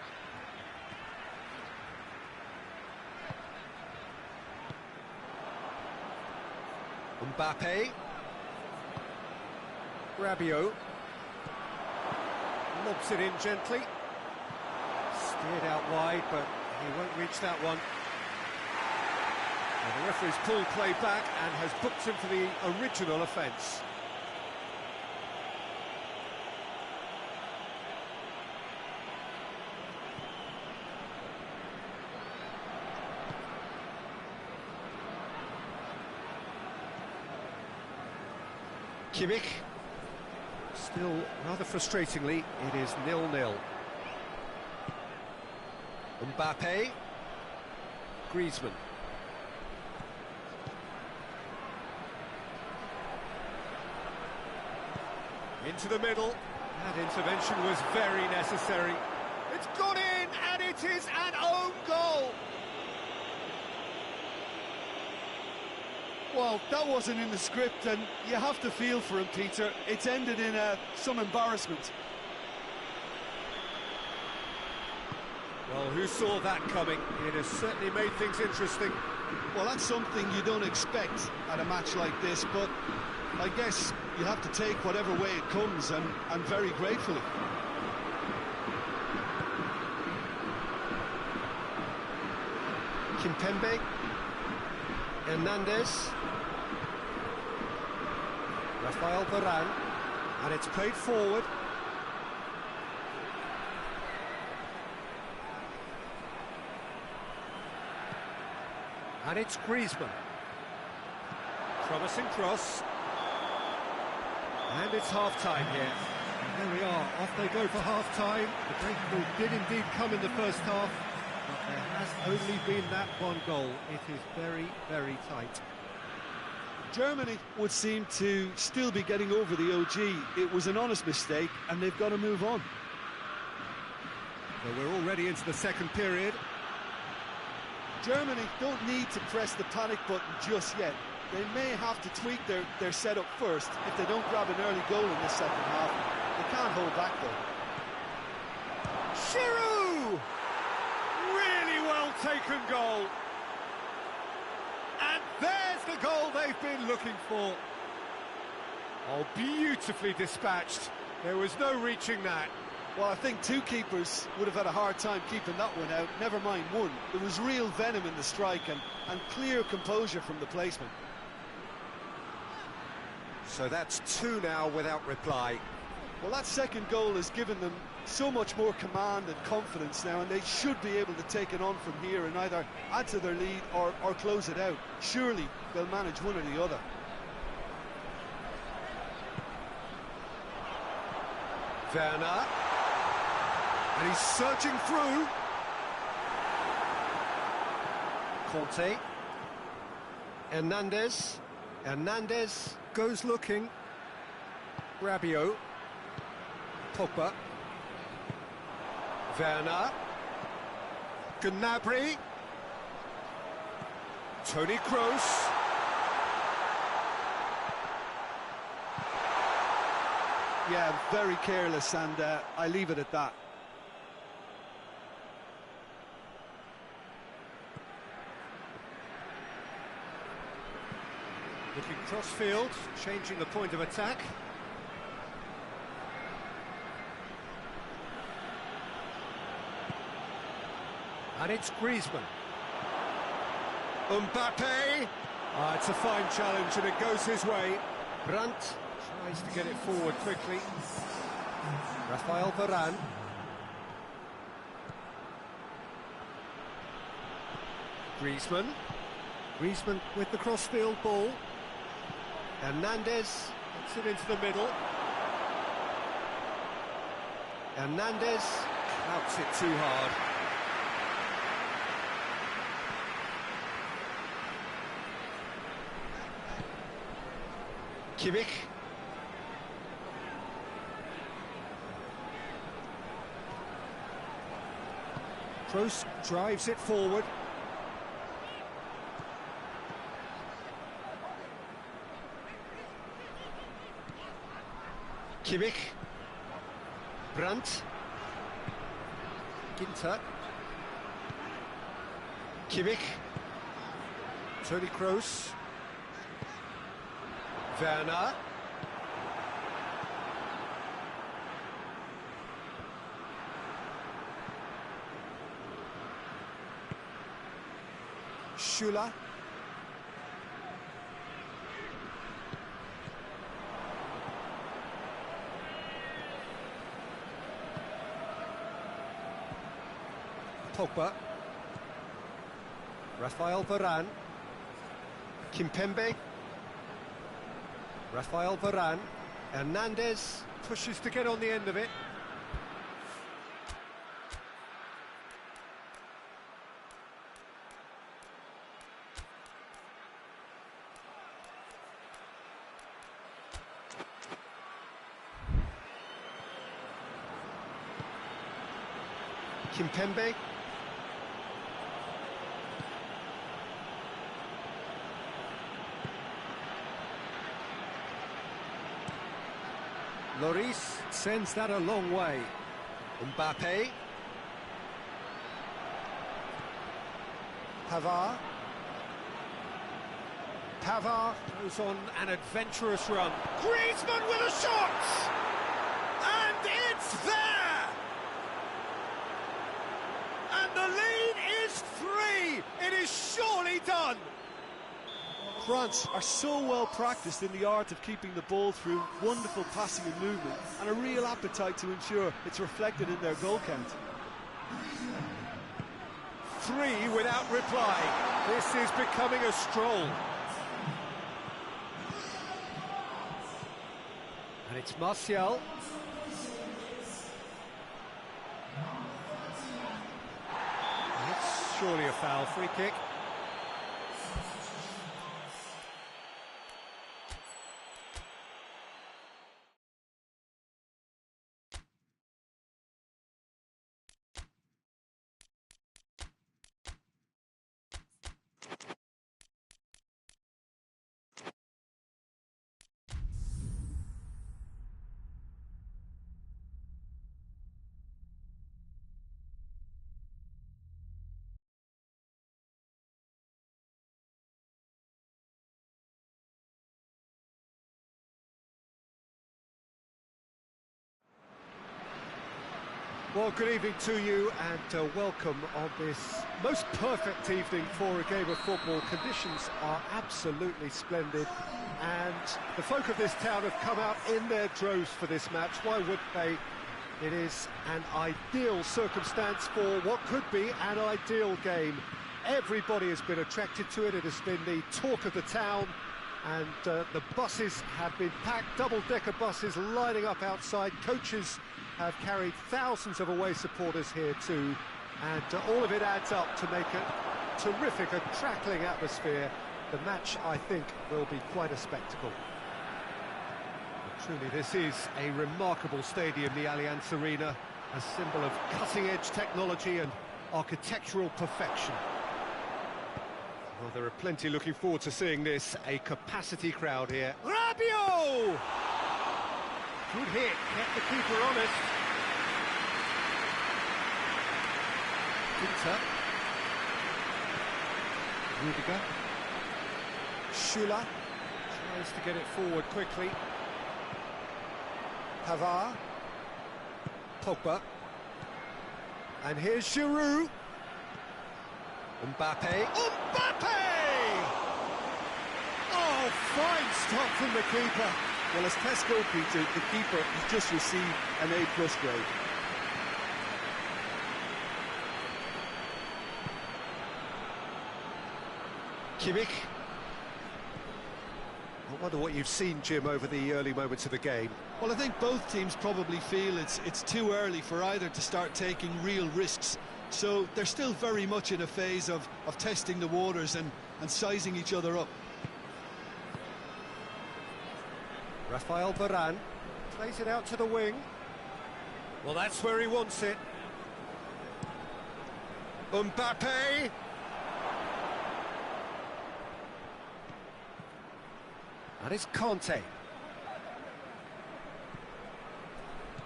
Mbappe. Rabiot. Lobs it in gently. Steered out wide, but he won't reach that one. Well, the referee's pulled play back and has booked him for the original offence. Kimmich. Still, rather frustratingly, it is 0-0. Mbappe. Griezmann. Into the middle. That intervention was very necessary. It's gone in, and it is an own goal. Well, that wasn't in the script, and you have to feel for him, Peter. It's ended in some embarrassment. Well, who saw that coming? It has certainly made things interesting. Well, that's something you don't expect at a match like this, but I guess you have to take whatever way it comes, and very gratefully. Kimpembe. Hernandez. Rafael Varane. And it's played forward. And it's Griezmann. Promising cross. And it's half-time here. And there we are, off they go for half-time. The breakthrough did indeed come in the first half, but there has only been that one goal. It is very, very tight. Germany would seem to still be getting over the OG. It was an honest mistake, and they've got to move on. Well, we're already into the second period. Germany don't need to press the panic button just yet. They may have to tweak their setup first if they don't grab an early goal in the second half. They can't hold back, though. Giroud! Really well taken goal. And there's the goal they've been looking for. Oh, beautifully dispatched. There was no reaching that. Well, I think two keepers would have had a hard time keeping that one out, never mind one. There was real venom in the strike and clear composure from the placement. So that's two now without reply. Well, that second goal has given them so much more command and confidence now, and they should be able to take it on from here and either add to their lead or close it out. Surely they'll manage one or the other. Werner. And he's surging through. Conte. Hernandez. Hernandez goes looking. Rabiot. Pogba. Werner. Gnabry. Toni Kroos. Yeah, very careless, and I leave it at that. Looking cross-field, changing the point of attack. And it's Griezmann. Mbappe! It's a fine challenge and it goes his way. Brandt tries to get it forward quickly. Rafael Varane. Griezmann. Griezmann with the cross-field ball. Hernandez gets it into the middle. Hernandez clouts it too hard. Kimmich. Kroos drives it forward. Kimmich. Brandt. Ginter. Kimmich. Toni Kroos. Werner. Schüller. Pogba. Rafael Varane. Kimpembe. Rafael Varane. Hernandez pushes to get on the end of it. Kimpembe. Lloris sends that a long way. Mbappe. Pavard. Pavard goes on an adventurous run. Griezmann with a shot! And it's there! And the lead is 3! It is surely done! France are so well practiced in the art of keeping the ball through wonderful passing and movement, and a real appetite to ensure it's reflected in their goal count. 3 without reply. This is becoming a stroll. And it's Martial. It's surely a foul. Free kick. Well, good evening to you and welcome on this most perfect evening for a game of football. Conditions are absolutely splendid and the folk of this town have come out in their droves for this match. Why would they? It is an ideal circumstance for what could be an ideal game. Everybody has been attracted to it. It has been the talk of the town and the buses have been packed, double-decker buses lining up outside. Coaches have carried thousands of away supporters here too, and all of it adds up to make a terrific, a crackling atmosphere. The match, I think, will be quite a spectacle. Truly, this is a remarkable stadium, the Allianz Arena, a symbol of cutting-edge technology and architectural perfection. Well, there are plenty looking forward to seeing this, a capacity crowd here. Rabiot! Good hit, kept the keeper honest. Ginter. Rudiger. Schüller. Tries to get it forward quickly. Pavard. Pogba. And here's Giroud. Mbappe. Mbappe! Oh, fine stop from the keeper. Well, as test goalkeeper, the keeper has just received an A+ grade. Kimmich. I wonder what you've seen, Jim, over the early moments of the game. Well, I think both teams probably feel it's too early for either to start taking real risks. So they're still very much in a phase of testing the waters and sizing each other up. Rafael Varane plays it out to the wing. Well, that's where he wants it. Mbappe. And it's Conte.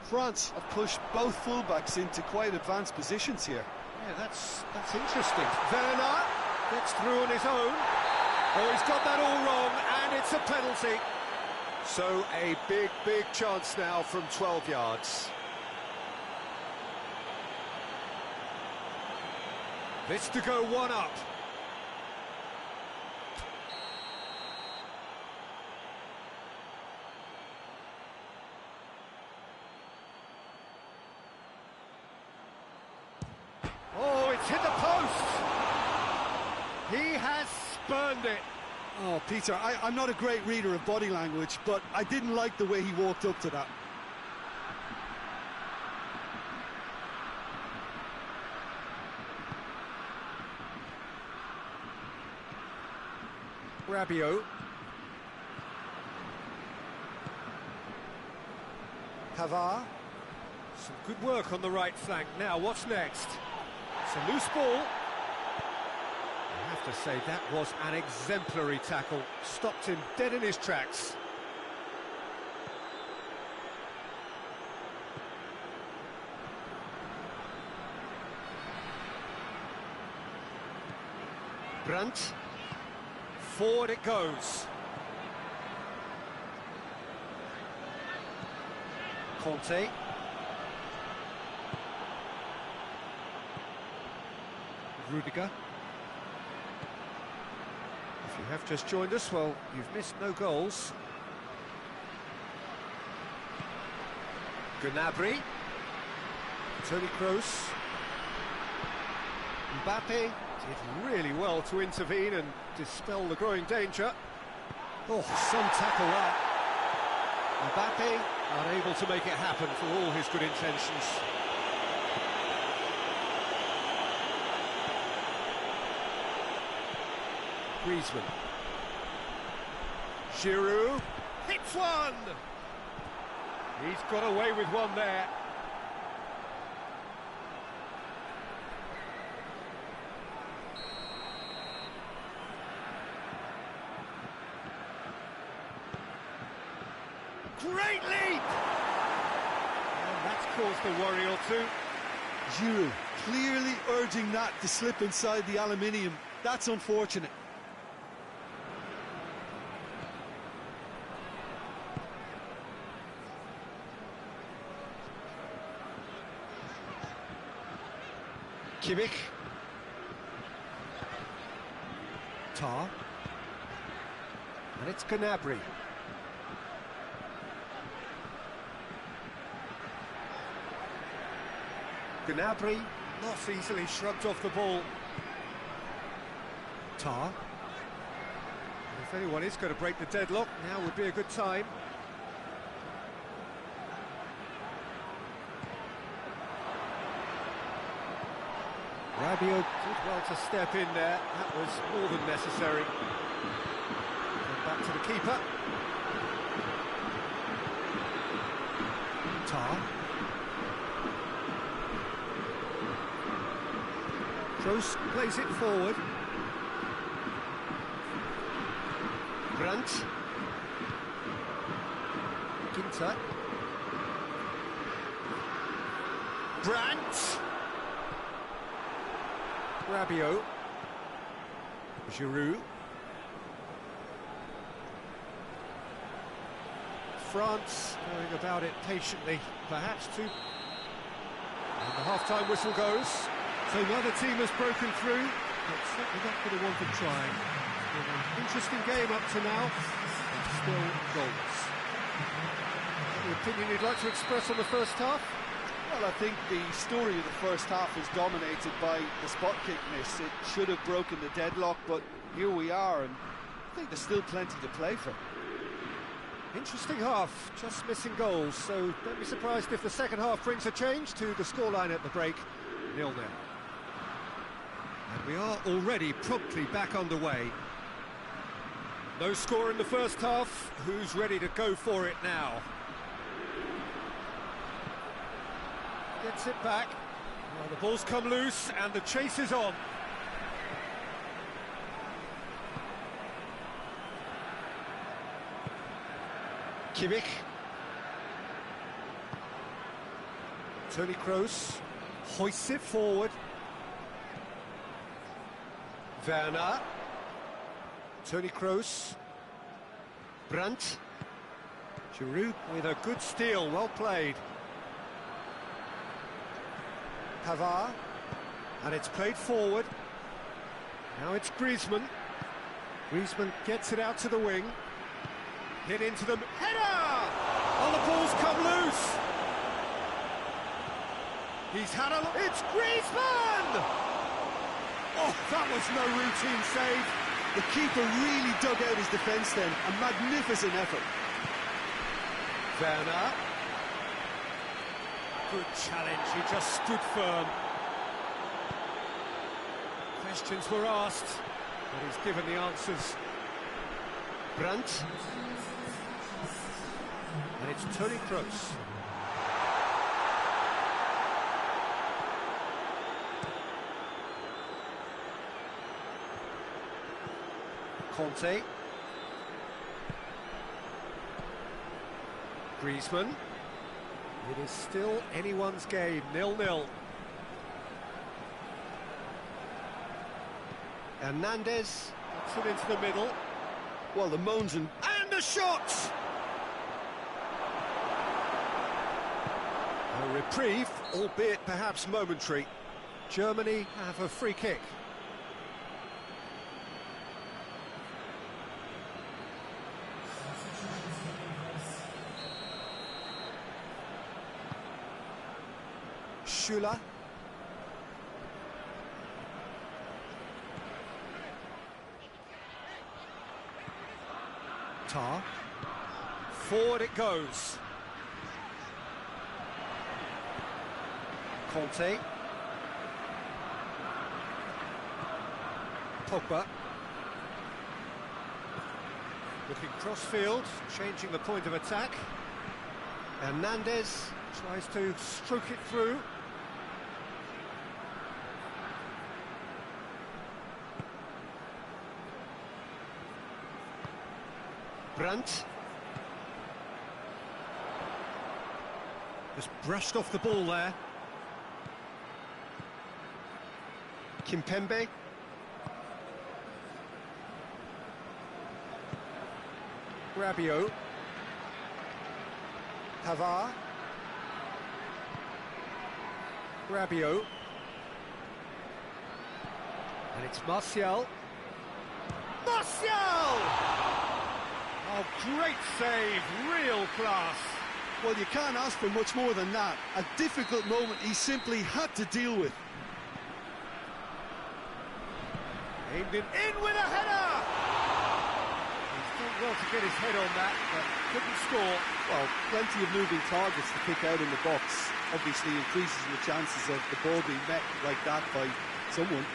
France have pushed both fullbacks into quite advanced positions here. Yeah, that's interesting. Werner gets through on his own. Oh, he's got that all wrong, and it's a penalty. So a big chance now from 12 yards. This to go one up. Oh, it's hit the post. He has spurned it. Oh, Peter, I'm not a great reader of body language, but I didn't like the way he walked up to that. Rabiot. Pavard. Some good work on the right flank. Now, what's next? It's a loose ball. I have to say, that was an exemplary tackle. Stopped him dead in his tracks. Brandt. Forward it goes. Conte. Rudiger. If you have just joined us, well, you've missed no goals. Gnabry. Toni Kroos. Mbappe did really well to intervene and dispel the growing danger. Oh, some tackle that. Mbappe unable to make it happen for all his good intentions. Griezmann. Giroud hits one! He's got away with one there. Great leap! And that's caused a worry or two. Giroud clearly urging that to slip inside the aluminium. That's unfortunate. Kimmich. Tar. And it's Gnabry. Gnabry not easily shrugged off the ball. Tar. And if anyone is going to break the deadlock, now would be a good time. Rabiot did well to step in there. That was more than necessary. And back to the keeper. Tar. Kroos plays it forward. Brandt. Ginter. Brandt. Rabiot. Giroud. France going about it patiently, perhaps too. And the half-time whistle goes. So neither team has broken through, but certainly not for the want of trying. It's been an interesting game up to now, and still goals. Any opinion you'd like to express on the first half? Well, I think the story of the first half is dominated by the spot kick miss. It should have broken the deadlock, but here we are, and I think there's still plenty to play for. Interesting half, just missing goals, so don't be surprised if the second half brings a change to the scoreline at the break, 0-0. And we are already promptly back underway. No score in the first half, who's ready to go for it now? Gets it back. Well, the ball's come loose and the chase is on. Kimmich. Toni Kroos hoists it forward. Werner. Toni Kroos. Brandt. Giroud with a good steal, well played. Pavard. And it's played forward. Now it's Griezmann. Griezmann gets it out to the wing. Hit into the... Header! Oh, the ball's come loose! He's had a... It's Griezmann! Oh, that was no routine save. The keeper really dug out his defence then. A magnificent effort. Werner. Good challenge, he just stood firm. Questions were asked, but he's given the answers. Brandt. And it's Toni Kroos. Conte. Griezmann. It is still anyone's game, 0-0. Hernandez puts it into the middle. Well, the moans and the shot! A reprieve, albeit perhaps momentary. Germany have a free kick. Schüller. Tar. Forward it goes. Conte. Pogba. Looking cross-field, changing the point of attack. Hernandez tries to stroke it through. Brandt. Just brushed off the ball there. Kimpembe. Rabiot. Pavard. Rabiot. And it's Martial. Martial! Oh, great save, real class. well, you can't ask for much more than that. A difficult moment he simply had to deal with. Aimed it in with a header! He's done well to get his head on that, but couldn't score. Well, plenty of moving targets to pick out in the box. Obviously increases the chances of the ball being met like that by someone.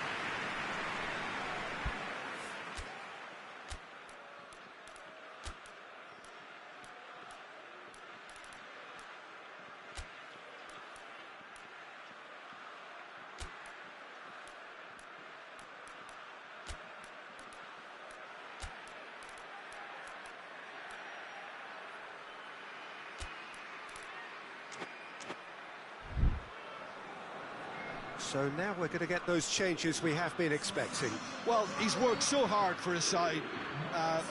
So now we're going to get those changes we have been expecting. Well, he's worked so hard for his side,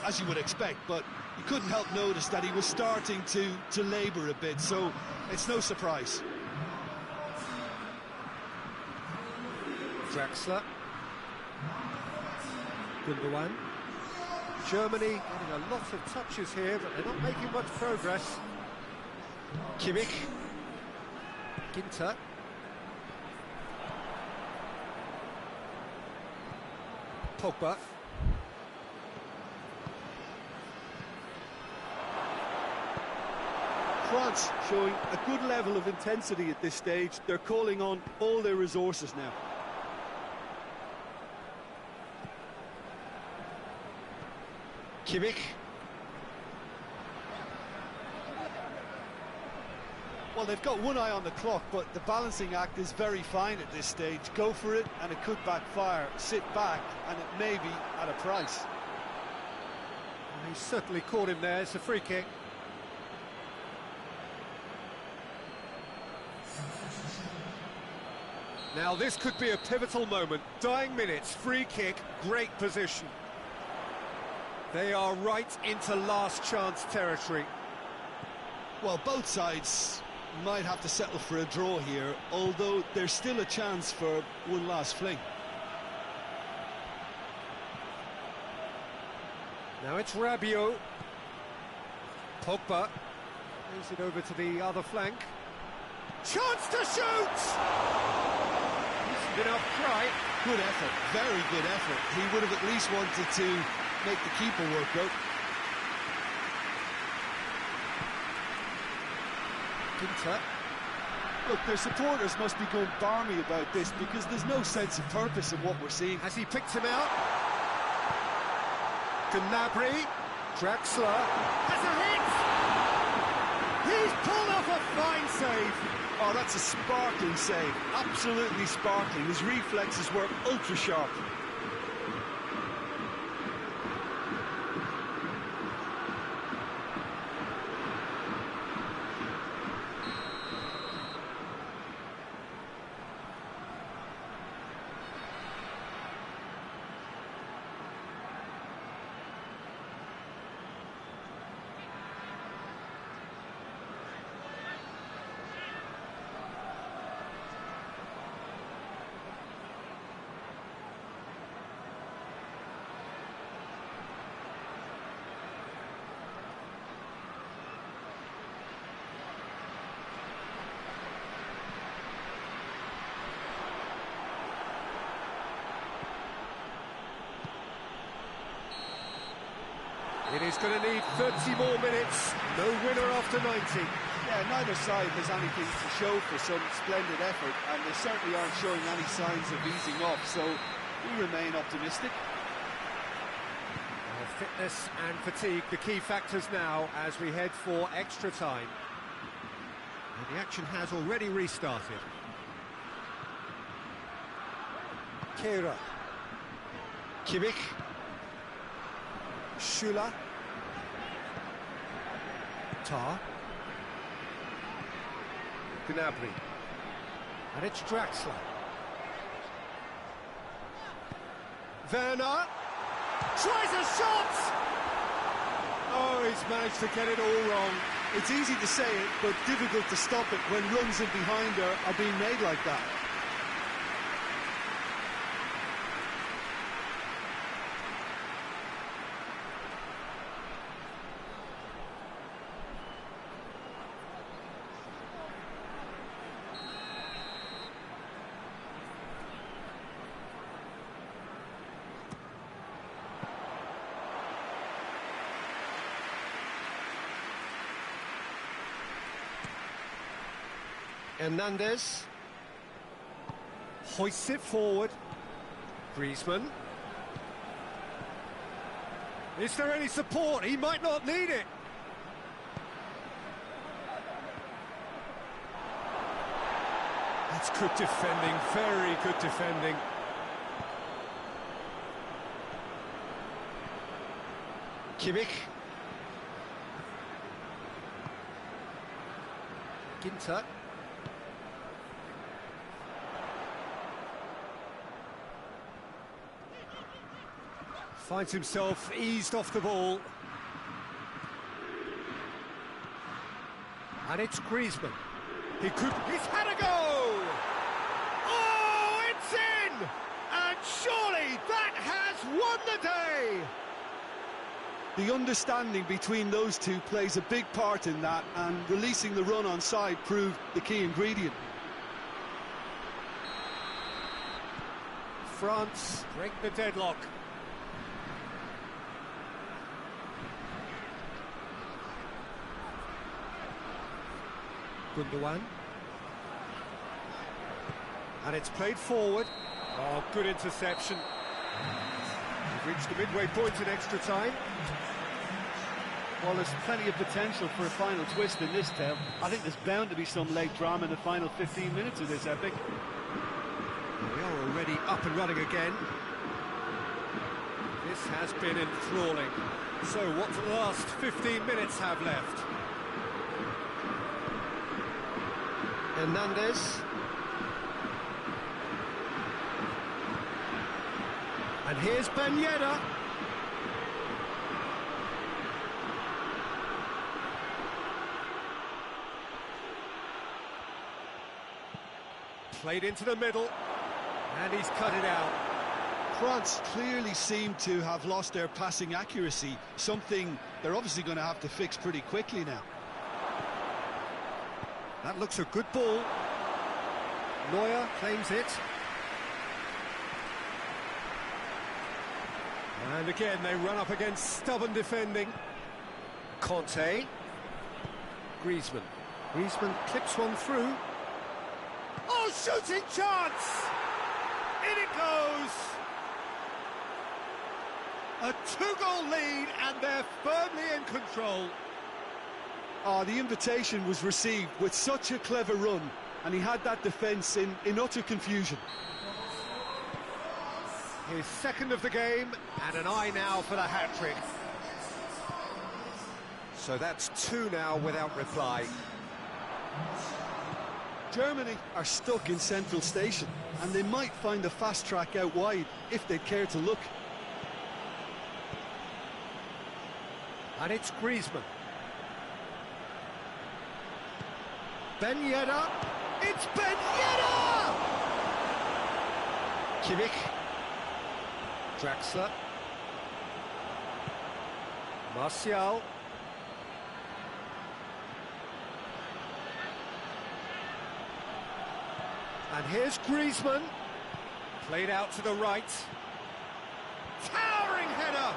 as you would expect, but you couldn't help notice that he was starting to labour a bit, so it's no surprise. Draxler. Doan. Germany getting a lot of touches here, but they're not making much progress. Kimmich. Ginter. Pogba. France showing a good level of intensity at this stage. They're calling on all their resources now. Kimmich. Well, they've got one eye on the clock, but the balancing act is very fine at this stage. Go for it, and it could backfire. Sit back, and it may be at a price. He certainly caught him there. It's a free kick. Now this could be a pivotal moment. Dying minutes, free kick, great position. They are right into last chance territory. Well, both sides might have to settle for a draw here, although there's still a chance for one last fling. Now it's Rabiot. Pogba moves it over to the other flank. Chance to shoot! Decent enough try. Good effort, very good effort. He would have at least wanted to make the keeper work out. Ginter. Look, their supporters must be going barmy about this because there's no sense of purpose in what we're seeing. Has he picked him out? Gnabry. Draxler. Has a hit! He's pulled off a fine save. Oh, that's a sparkling save. Absolutely sparkling. His reflexes were ultra sharp. It is going to need 30 more minutes. No winner after 90. Yeah, neither side has anything to show for some splendid effort, and they certainly aren't showing any signs of easing off, so we remain optimistic. Well, fitness and fatigue, the key factors now as we head for extra time. And the action has already restarted. Kehrer. Kimmich. Schüller. Tar. Gnabry. And it's Draxler. Werner. Tries a shot! Oh, he's managed to get it all wrong. It's easy to say it, but difficult to stop it when runs in behind are being made like that. Hernandez hoists it forward. Griezmann. Is there any support? He might not need it. That's good defending, very good defending. Kimmich. Ginter. Finds himself eased off the ball. And it's Griezmann. He's had a go! Oh, it's in! And surely that has won the day! The understanding between those two plays a big part in that, and releasing the run on side proved the key ingredient. France break the deadlock. Doan. And it's played forward. Oh, good interception. We've reached the midway point in extra time. Well, there's plenty of potential for a final twist in this tale. I think there's bound to be some late drama in the final 15 minutes of this epic. We are already up and running again. This has been enthralling. So what do the last 15 minutes have left? Hernandez. And here's Ben Yedder. Played into the middle, and he's cut it out. France clearly seem to have lost their passing accuracy, something they're obviously going to have to fix pretty quickly now. That looks a good ball. Neuer claims it. And again, they run up against stubborn defending. Conte. Griezmann. Griezmann clips one through. Oh, shooting chance! In it goes! A two-goal lead, and they're firmly in control. The invitation was received with such a clever run, and he had that defence in utter confusion. His second of the game, and an eye now for the hat-trick. So that's two now without reply. Germany are stuck in central station, and they might find a fast track out wide if they'd care to look. And it's Griezmann. Ben Yedder. It's Ben Yedder! Kimmich. Draxler. Martial. And here's Griezmann. Played out to the right. Towering header!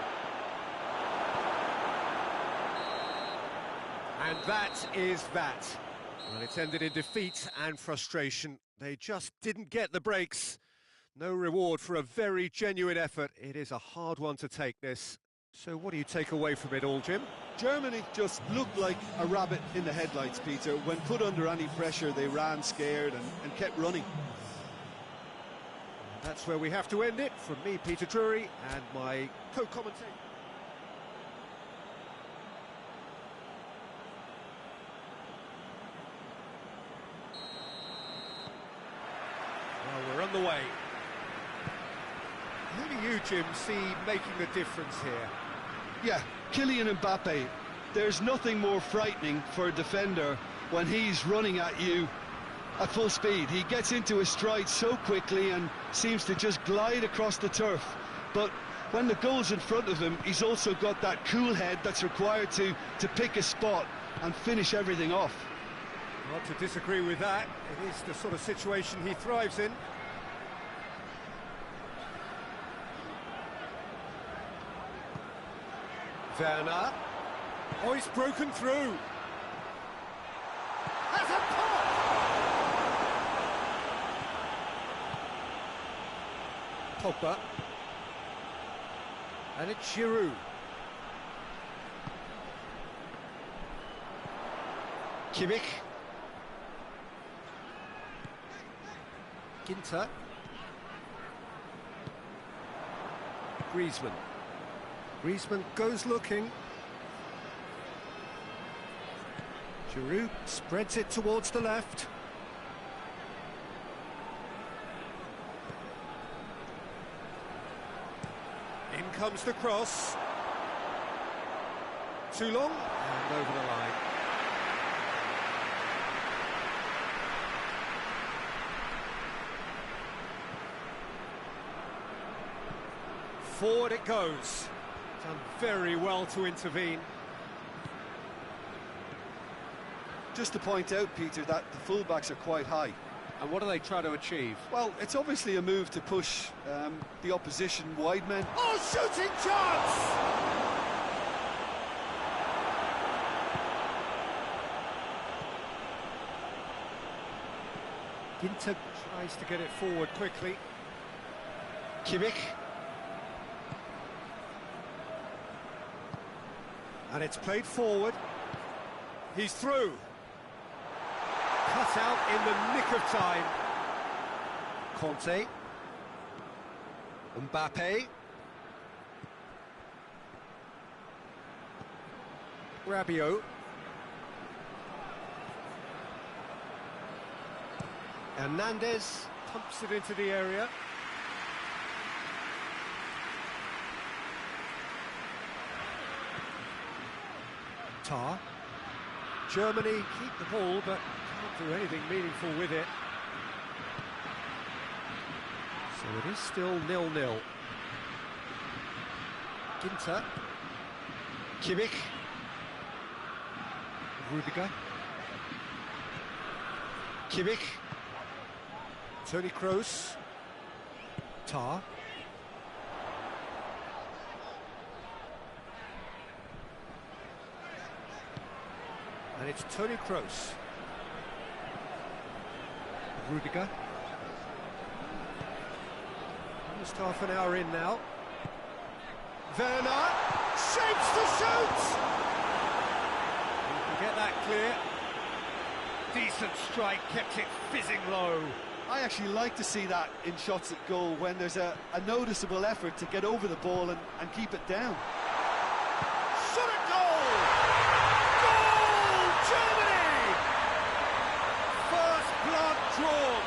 And that is that. Well, it's ended in defeat and frustration. They just didn't get the breaks. No reward for a very genuine effort. It is a hard one to take, this. So what do you take away from it all, Jim? Germany just looked like a rabbit in the headlights, Peter. When put under any pressure, they ran scared and kept running. That's where we have to end it. From me, Peter Drury, and my co-commentator. Well, we're on the way. Who do you, Jim, see making the difference here? Yeah, Kylian Mbappe. There's nothing more frightening for a defender when he's running at you at full speed. He gets into his stride so quickly and seems to just glide across the turf. But when the goal's in front of him, he's also got that cool head that's required to pick a spot and finish everything off. Not to disagree with that. It is the sort of situation he thrives in. Werner. Oh, he's broken through. Has a pop! Pogba. And it's Giroud. Kimmich. Ginter. Griezmann. Griezmann goes looking. Giroud spreads it towards the left. In comes the cross. Too long and over the line. Forward it goes. Done very well to intervene. Just to point out, Peter, that the fullbacks are quite high. And what do they try to achieve? Well, it's obviously a move to push the opposition wide men. Oh, shooting chance! Ginter tries to get it forward quickly. Kimmich. And it's played forward. He's through. Cut out in the nick of time. Conte. Mbappe. Rabiot. Hernandez pumps it into the area. Tar. Germany keep the ball, but can't do anything meaningful with it. So it is still 0-0. Ginter. Kimmich. Rudiger. Kimmich. Toni Kroos. Tar. And it's Toni Kroos. Rudiger. Almost half an hour in now. Werner shapes the shoot! You can get that clear. Decent strike, kept it fizzing low. I actually like to see that in shots at goal, when there's a noticeable effort to get over the ball and keep it down. Shot at goal! Goal! Germany! First blood drawn.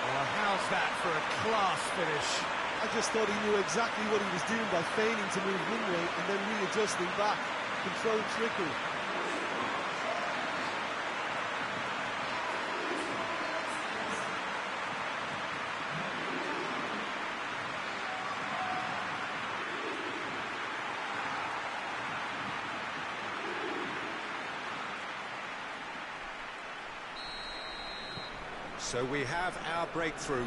Well, how's that for a class finish? I just thought he knew exactly what he was doing by feigning to move one way and then readjusting back. Controlled trickery. So we have our breakthrough.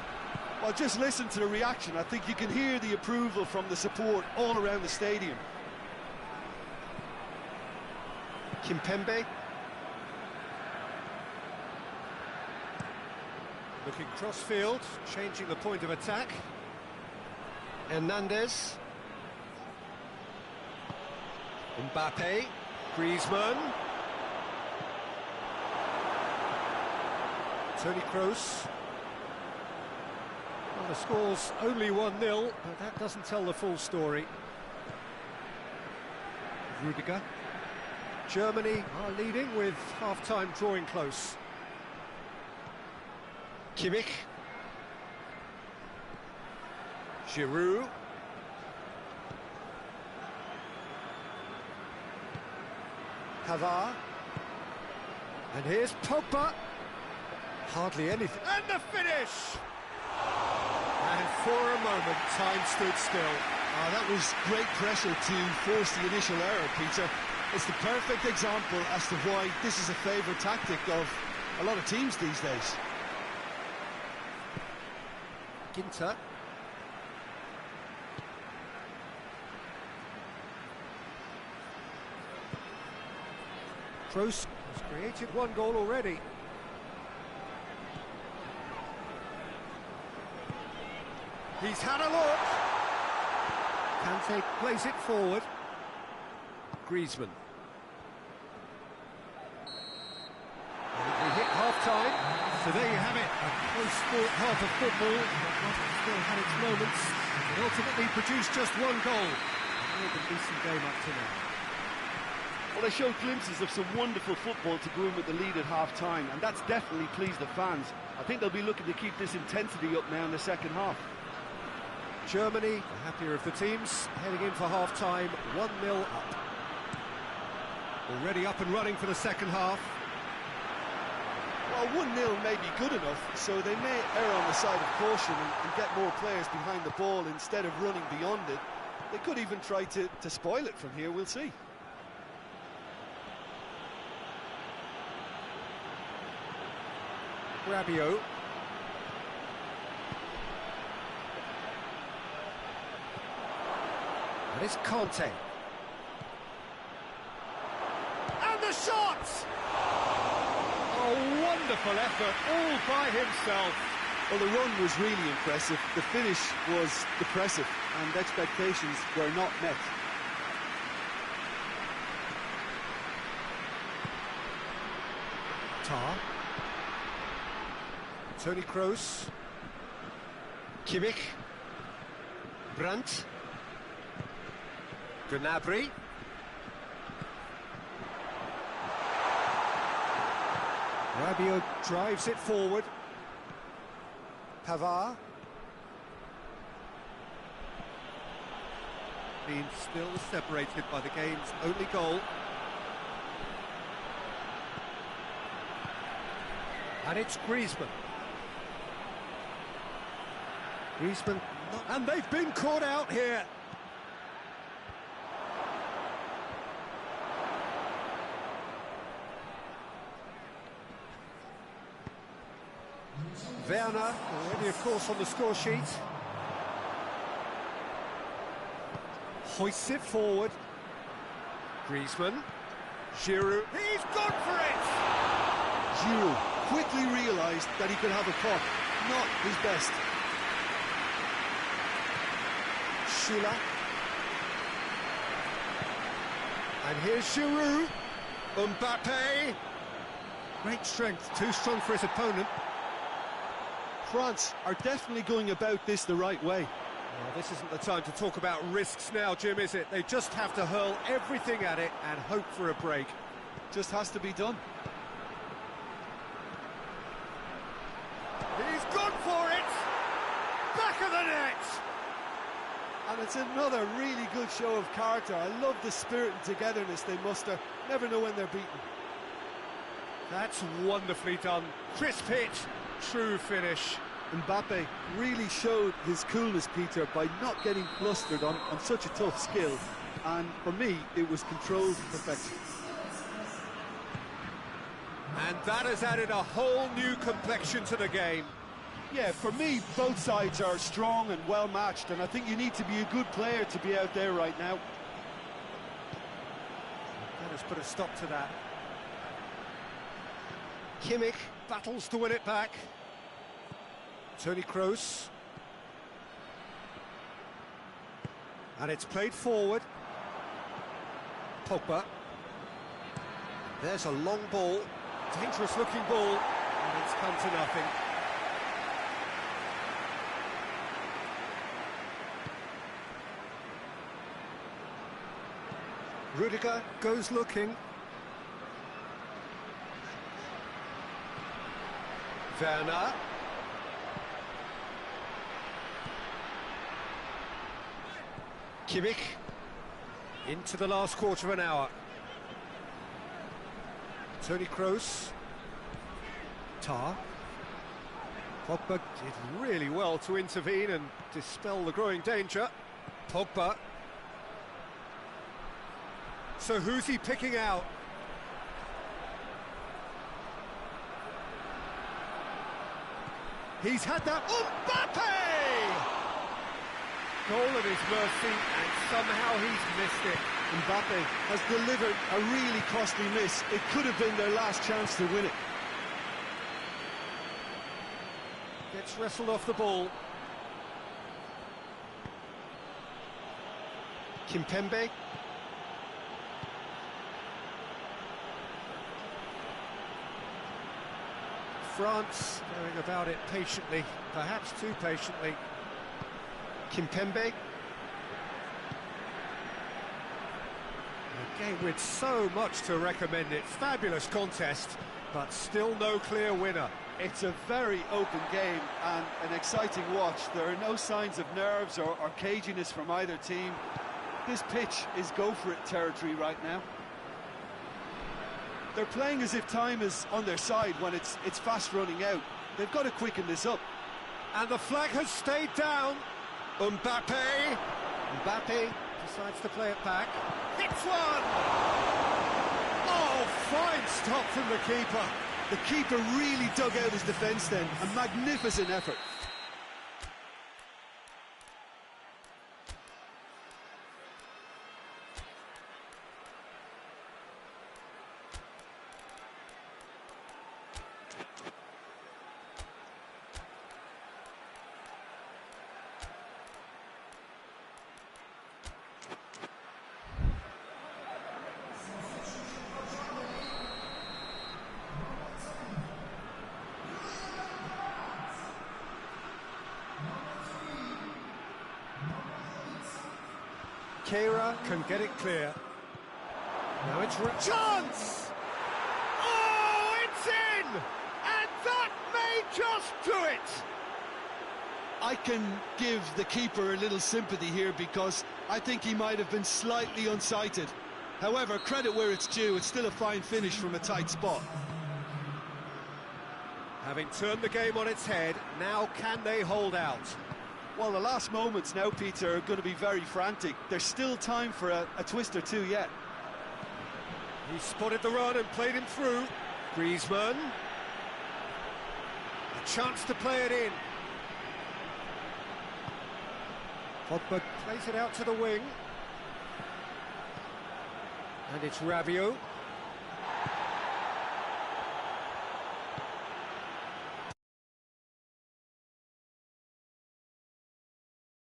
Well, just listen to the reaction. I think you can hear the approval from the support all around the stadium. Kimpembe. Looking cross-field, changing the point of attack. Hernandez. Mbappe. Griezmann. Toni Kroos. Well, the score's only 1-0, but that doesn't tell the full story. Rudiger. Germany are leading with half-time drawing close. Kimmich. Giroud. Pavard. And here's Pogba. Hardly anything. And the finish! And for a moment, time stood still. That was great pressure to force the initial error, Peter. It's the perfect example as to why this is a favourite tactic of a lot of teams these days. Ginter. Kroos has created one goal already. He's had a look. Kante plays it forward. Griezmann. We hit half-time. So there you have it, a close-fought half of football, but one that still had its moments, and ultimately produced just one goal. A decent game up to now. Well, they showed glimpses of some wonderful football to go in with the lead at half-time, and that's definitely pleased the fans. I think they'll be looking to keep this intensity up now in the second half. Germany, the happier of the teams, heading in for half-time, 1-0 up. Already up and running for the second half. Well, 1-0 may be good enough, so they may err on the side of caution and get more players behind the ball instead of running beyond it. They could even try to spoil it from here, we'll see. Rabiot. And it's Kante. And the shot! A wonderful effort, all by himself. Well, the run was really impressive. The finish was depressive, and expectations were not met. Tar. Toni Kroos. Kimmich. Brandt. Gnabry. Rabiot drives it forward. Pavard. Being still separated by the game's only goal. And it's Griezmann. Griezmann, and they've been caught out here. Werner, already of course on the score sheet. Hoists it forward. Griezmann. Giroud, he's gone for it! Giroud quickly realised that he could have a puck, not his best. Schüller. And here's Giroud. Mbappe. Great strength, too strong for his opponent. France are definitely going about this the right way. Well, this isn't the time to talk about risks now, Jim, is it? They just have to hurl everything at it and hope for a break. Just has to be done. He's gone for it! Back of the net! And it's another really good show of character. I love the spirit and togetherness they muster. Never know when they're beaten. That's wonderfully done. Crisp hit, true finish. Mbappe really showed his coolness, Peter, by not getting flustered on such a tough skill. And for me, it was controlled perfection. And that has added a whole new complexion to the game. Yeah, for me, both sides are strong and well matched, and I think you need to be a good player to be out there right now. That has put a stop to that. Kimmich battles to win it back. Toni Kroos. And it's played forward. Pogba. There's a long ball. Dangerous looking ball. And it's come to nothing. Rudiger goes looking. Werner. Kimmich. Into the last quarter of an hour. Toni Kroos. Tar. Pogba did really well to intervene and dispel the growing danger. Pogba. So who's he picking out? He's had that. Mbappe! Goal at his mercy, and somehow he's missed it. Mbappe has delivered a really costly miss. It could have been their last chance to win it. Gets wrestled off the ball. Kimpembe. France going about it patiently, perhaps too patiently. Kimpembe. A game with so much to recommend it. Fabulous contest, but still no clear winner. It's a very open game and an exciting watch. There are no signs of nerves or caginess from either team. This pitch is go-for-it territory right now. They're playing as if time is on their side when it's fast running out. They've got to quicken this up. And the flag has stayed down. Mbappe. Mbappe decides to play it back. Hits one! Oh, fine stop from the keeper. The keeper really dug out his defence then. A magnificent effort. Keira can get it clear. Now it's chance! Oh, it's in! And that may just do it! I can give the keeper a little sympathy here because I think he might have been slightly unsighted. However, credit where it's due, it's still a fine finish from a tight spot. Having turned the game on its head, now can they hold out? Well, the last moments now, Peter, are going to be very frantic. There's still time for a twist or two yet. He spotted the run and played him through. Griezmann. A chance to play it in. Pogba plays it out to the wing. And it's Rabiot.